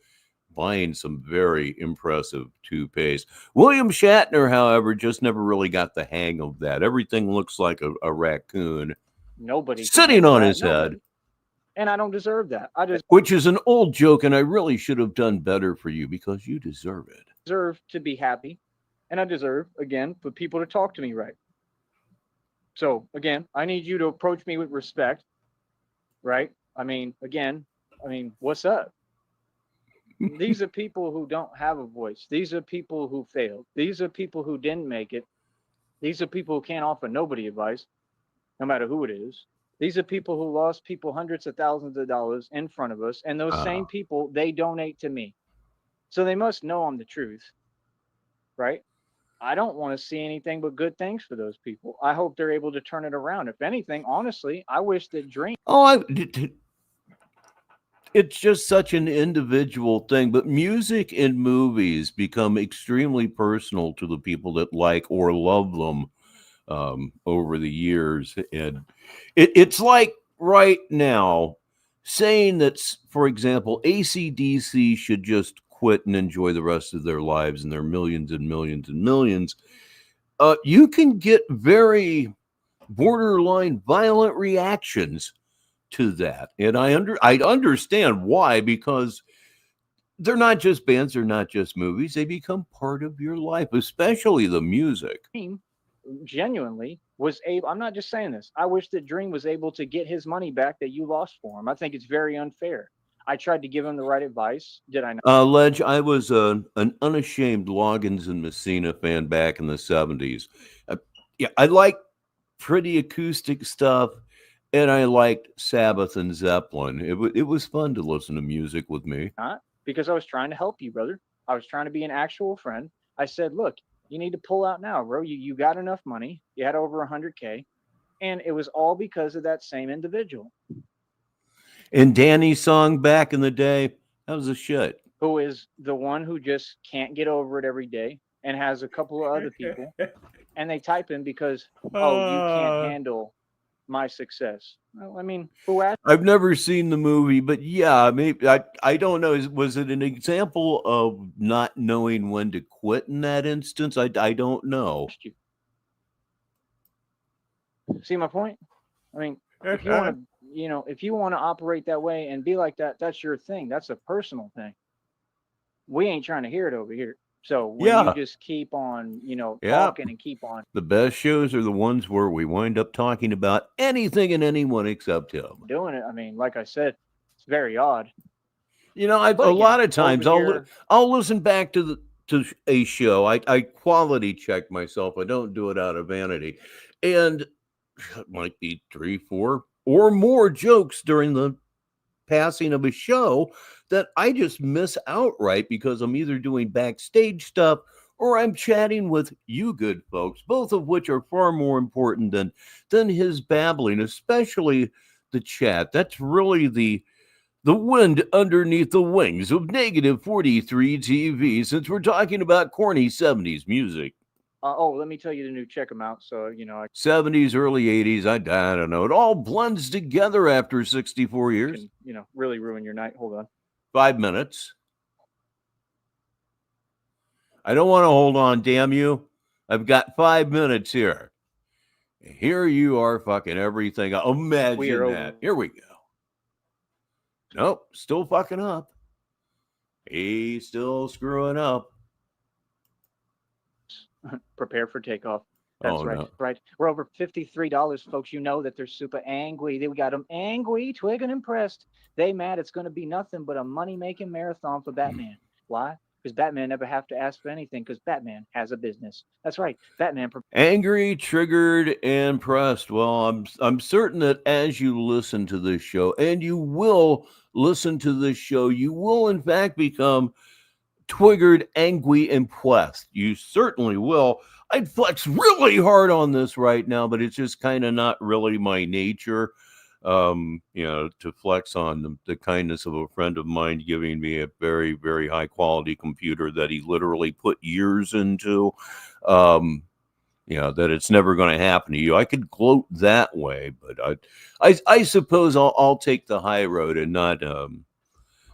buying some very impressive toupees. William Shatner, however, just never really got the hang of that. Everything looks like a raccoon. Nobody sitting on his head. And I don't deserve that. Which is an old joke, and I really should have done better for you because you deserve it. I deserve to be happy, and I deserve, again, for people to talk to me right. So, again, I need you to approach me with respect, right? I mean, what's up? These are people who don't have a voice. These are people who failed. These are people who didn't make it. These are people who can't offer nobody advice, no matter who it is. These are people who lost people hundreds of thousands of dollars in front of us. And those same people, they donate to me. So they must know I'm the truth, right? I don't want to see anything but good things for those people. I hope they're able to turn it around. If anything, honestly, I wish that Dream. It's just such an individual thing, but music and movies become extremely personal to the people that like or love them over the years. And it's like right now saying that, for example, AC/DC should just quit and enjoy the rest of their lives and their millions and millions and millions. You can get very borderline violent reactions to that, and I understand why, because they're not just bands, they're not just movies, they become part of your life, especially the music. Genuinely was able, I'm not just saying this, I wish that Dream was able to get his money back that you lost for him. I think it's very unfair. I tried to give him the right advice. Did I not? Ledge, I was an unashamed Loggins and Messina fan back in the 70s. Yeah, I liked pretty acoustic stuff, and I liked Sabbath and Zeppelin. It was fun to listen to music with me. Not because I was trying to help you, brother. I was trying to be an actual friend. I said, look, you need to pull out now, bro. You got enough money. You had over 100K. And it was all because of that same individual. And Danny's song back in the day, that was a shit. Who is the one who just can't get over it every day and has a couple of other people. And they type in because, oh, you can't handle my success. Well, I mean, who asked? I've never seen the movie, but yeah, maybe I don't know. Was it an example of not knowing when to quit in that instance? I don't know. See my point? I mean, if you want to, if you want to operate that way and be like that, that's your thing. That's a personal thing. We ain't trying to hear it over here. So when you just keep on, talking and keep on. The best shows are the ones where we wind up talking about anything and anyone except him. Doing it. I mean, like I said, it's very odd. A lot of times I'll listen back to a show. I quality check myself. I don't do it out of vanity. And it might be 3, 4 or more jokes during the passing of a show that I just miss outright because I'm either doing backstage stuff or I'm chatting with you good folks, both of which are far more important than his babbling, especially the chat. That's really the wind underneath the wings of Negative 43 TV, since we're talking about corny 70s music. Let me tell you the new check them out. So, 70s, early 80s, I don't know. It all blends together after 64 years. Can, really ruin your night. Hold on. 5 minutes. I don't want to hold on, damn you. I've got 5 minutes here. Here you are fucking everything. Imagine that. Here we go. Nope, still fucking up. He's still screwing up. Prepare for takeoff. That's right. No. Right. We're over $53, folks. You know that they're super angry. We got them angry, twig and impressed. They mad. It's going to be nothing but a money-making marathon for Batman. Why? Because Batman never have to ask for anything because Batman has a business. That's right. Batman. Angry, triggered, and pressed. Well, I'm certain that as you listen to this show, and you will listen to this show, you will in fact become twiggered, angry, and pressed. You certainly will. I'd flex really hard on this right now, but it's just kind of not really my nature. To flex on the kindness of a friend of mine giving me a very, very high quality computer that he literally put years into, that it's never going to happen to you. I could gloat that way, but I suppose I'll take the high road and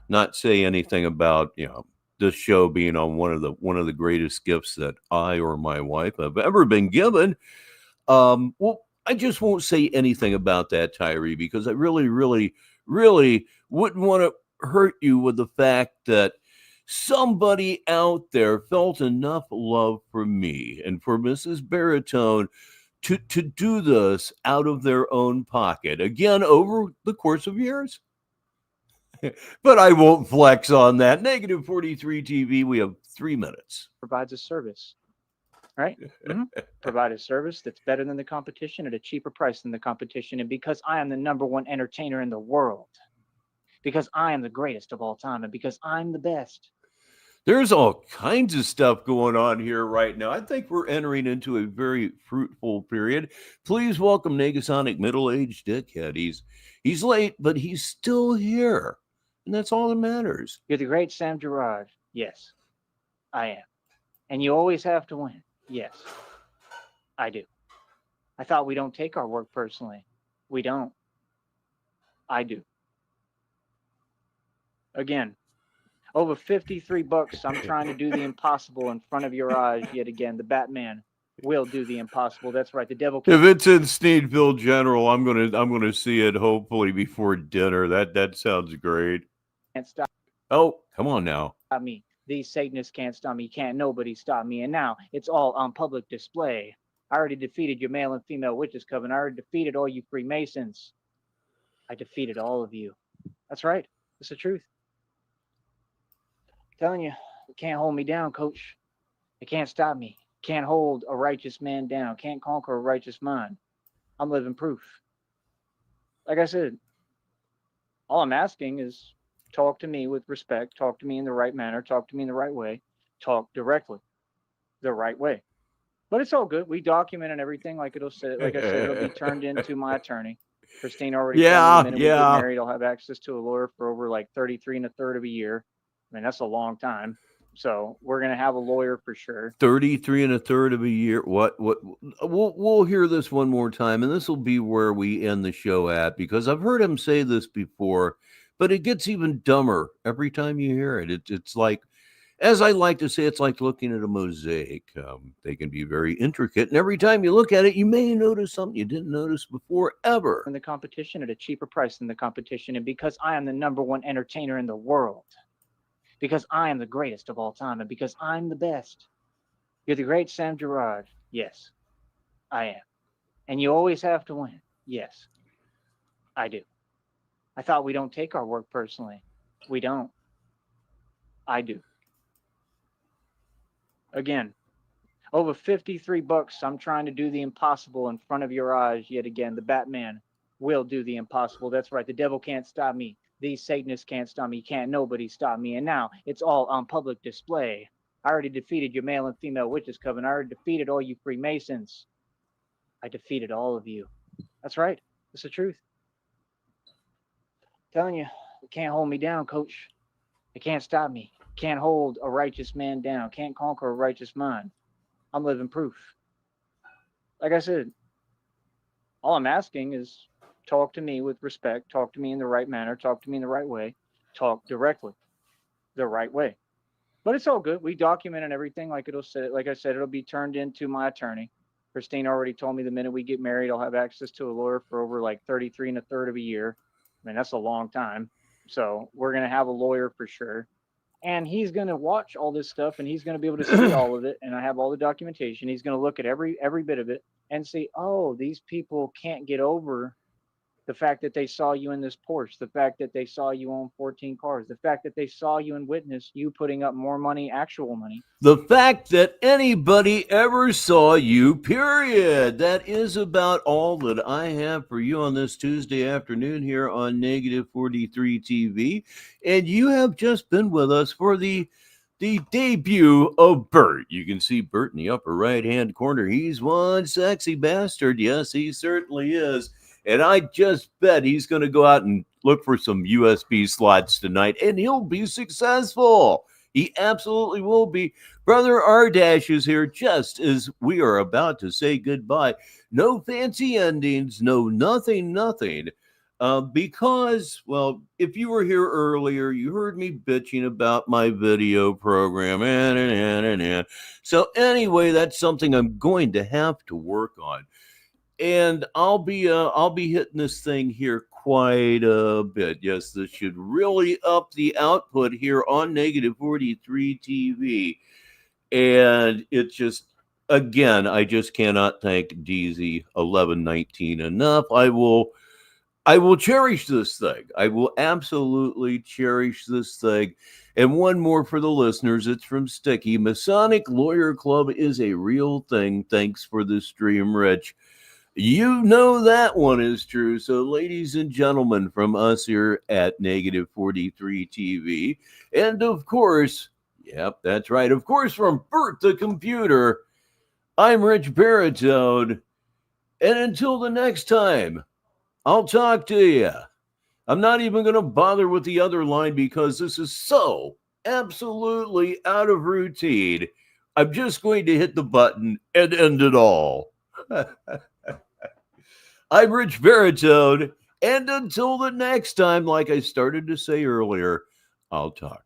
not say anything about, this show being on one of the greatest gifts that I or my wife have ever been given. Well, I just won't say anything about that, Tyree, because I really, really, really wouldn't want to hurt you with the fact that somebody out there felt enough love for me and for Mrs. Baritone to do this out of their own pocket, again, over the course of years. But I won't flex on that. Negative 43 TV, we have 3 minutes. Provides a service. Right? Mm-hmm. Provide a service that's better than the competition at a cheaper price than the competition. And because I am the number one entertainer in the world, because I am the greatest of all time, and because I'm the best. There's all kinds of stuff going on here right now. I think we're entering into a very fruitful period. Please welcome Negasonic middle-aged dickhead. He's late, but he's still here. And that's all that matters. You're the great Sam Gerard. Yes, I am. And you always have to win. Yes, I do. I thought we don't take our work personally. We don't. I do. Again, over $53. I'm trying to do the impossible in front of your eyes yet again. The Batman will do the impossible. That's right. The devil. If it's in Sneedville General, I'm gonna see it hopefully before dinner. That sounds great. Can't stop. Oh, come on now. Stop me. These Satanists can't stop me. Can't nobody stop me. And now it's all on public display. I already defeated your male and female witches coven. I already defeated all you Freemasons. I defeated all of you. That's right. It's the truth. I'm telling you, you can't hold me down, coach. It can't stop me. Can't hold a righteous man down. Can't conquer a righteous mind. I'm living proof. Like I said, all I'm asking is talk to me with respect, talk to me in the right manner, talk to me in the right way, talk directly the right way. But it's all good. We document and everything like I said, it'll be turned into my attorney. Christine already told me the minute we get married, I'll have access to a lawyer for over like 33 1/3 of a year. I mean, that's a long time. So we're gonna have a lawyer for sure. 33 1/3 of a year. What? We'll hear this one more time, and this will be where we end the show at, because I've heard him say this before, but it gets even dumber every time you hear it. It's like, as I like to say, it's like looking at a mosaic. They can be very intricate, and every time you look at it, you may notice something you didn't notice before ever. In the competition at a cheaper price than the competition, and because I am the #1 entertainer in the world. Because I am the greatest of all time, and because I'm the best. You're the great Sam Gerard. Yes, I am. And you always have to win. Yes, I do. I thought we don't take our work personally. We don't. I do. Again, over $53, I'm trying to do the impossible in front of your eyes yet again. The Batman will do the impossible. That's right. The devil can't stop me. These Satanists can't stop me. Can't nobody stop me. And now it's all on public display. I already defeated your male and female witches coven. I already defeated all you Freemasons. I defeated all of you. That's right. It's the truth. I'm telling you, you can't hold me down, coach. It can't stop me. Can't hold a righteous man down. Can't conquer a righteous mind. I'm living proof. Like I said, all I'm asking is talk to me with respect, talk to me in the right manner, talk to me in the right way, talk directly the right way. But it's all good. We document and everything like I said, it'll be turned into my attorney. Christine already told me the minute we get married, I'll have access to a lawyer for over like 33 1/3 of a year. I mean, that's a long time. So we're going to have a lawyer for sure. And he's going to watch all this stuff, and he's going to be able to see all of it. And I have all the documentation. He's going to look at every bit of it and see, oh, these people can't get over the fact that they saw you in this Porsche, the fact that they saw you own 14 cars, the fact that they saw you and witnessed you putting up more money, actual money. The fact that anybody ever saw you, period. That is about all that I have for you on this Tuesday afternoon here on Negative 43 TV. And you have just been with us for the debut of Bert. You can see Bert in the upper right-hand corner. He's one sexy bastard. Yes, he certainly is. And I just bet he's going to go out and look for some USB slots tonight, and he'll be successful. He absolutely will be. Brother R-Dash is here just as we are about to say goodbye. No fancy endings, no nothing. Because, well, if you were here earlier, you heard me bitching about my video program. So anyway, that's something I'm going to have to work on. And I'll be hitting this thing here quite a bit. Yes, this should really up the output here on Negative 43 TV. And it's just, again, I just cannot thank DZ1119 enough. I will cherish this thing. I will absolutely cherish this thing. And one more for the listeners. It's from Sticky. Masonic Lawyer Club is a real thing. Thanks for the stream, Rich. You know that one is true. So, ladies and gentlemen, from us here at Negative 43 TV, and of course, yep, that's right, of course, from Bert the Computer, I'm Rich Baritone. And until the next time, I'll talk to you. I'm not even going to bother with the other line because this is so absolutely out of routine. I'm just going to hit the button and end it all. I'm Rich Baritone, and until the next time, like I started to say earlier, I'll talk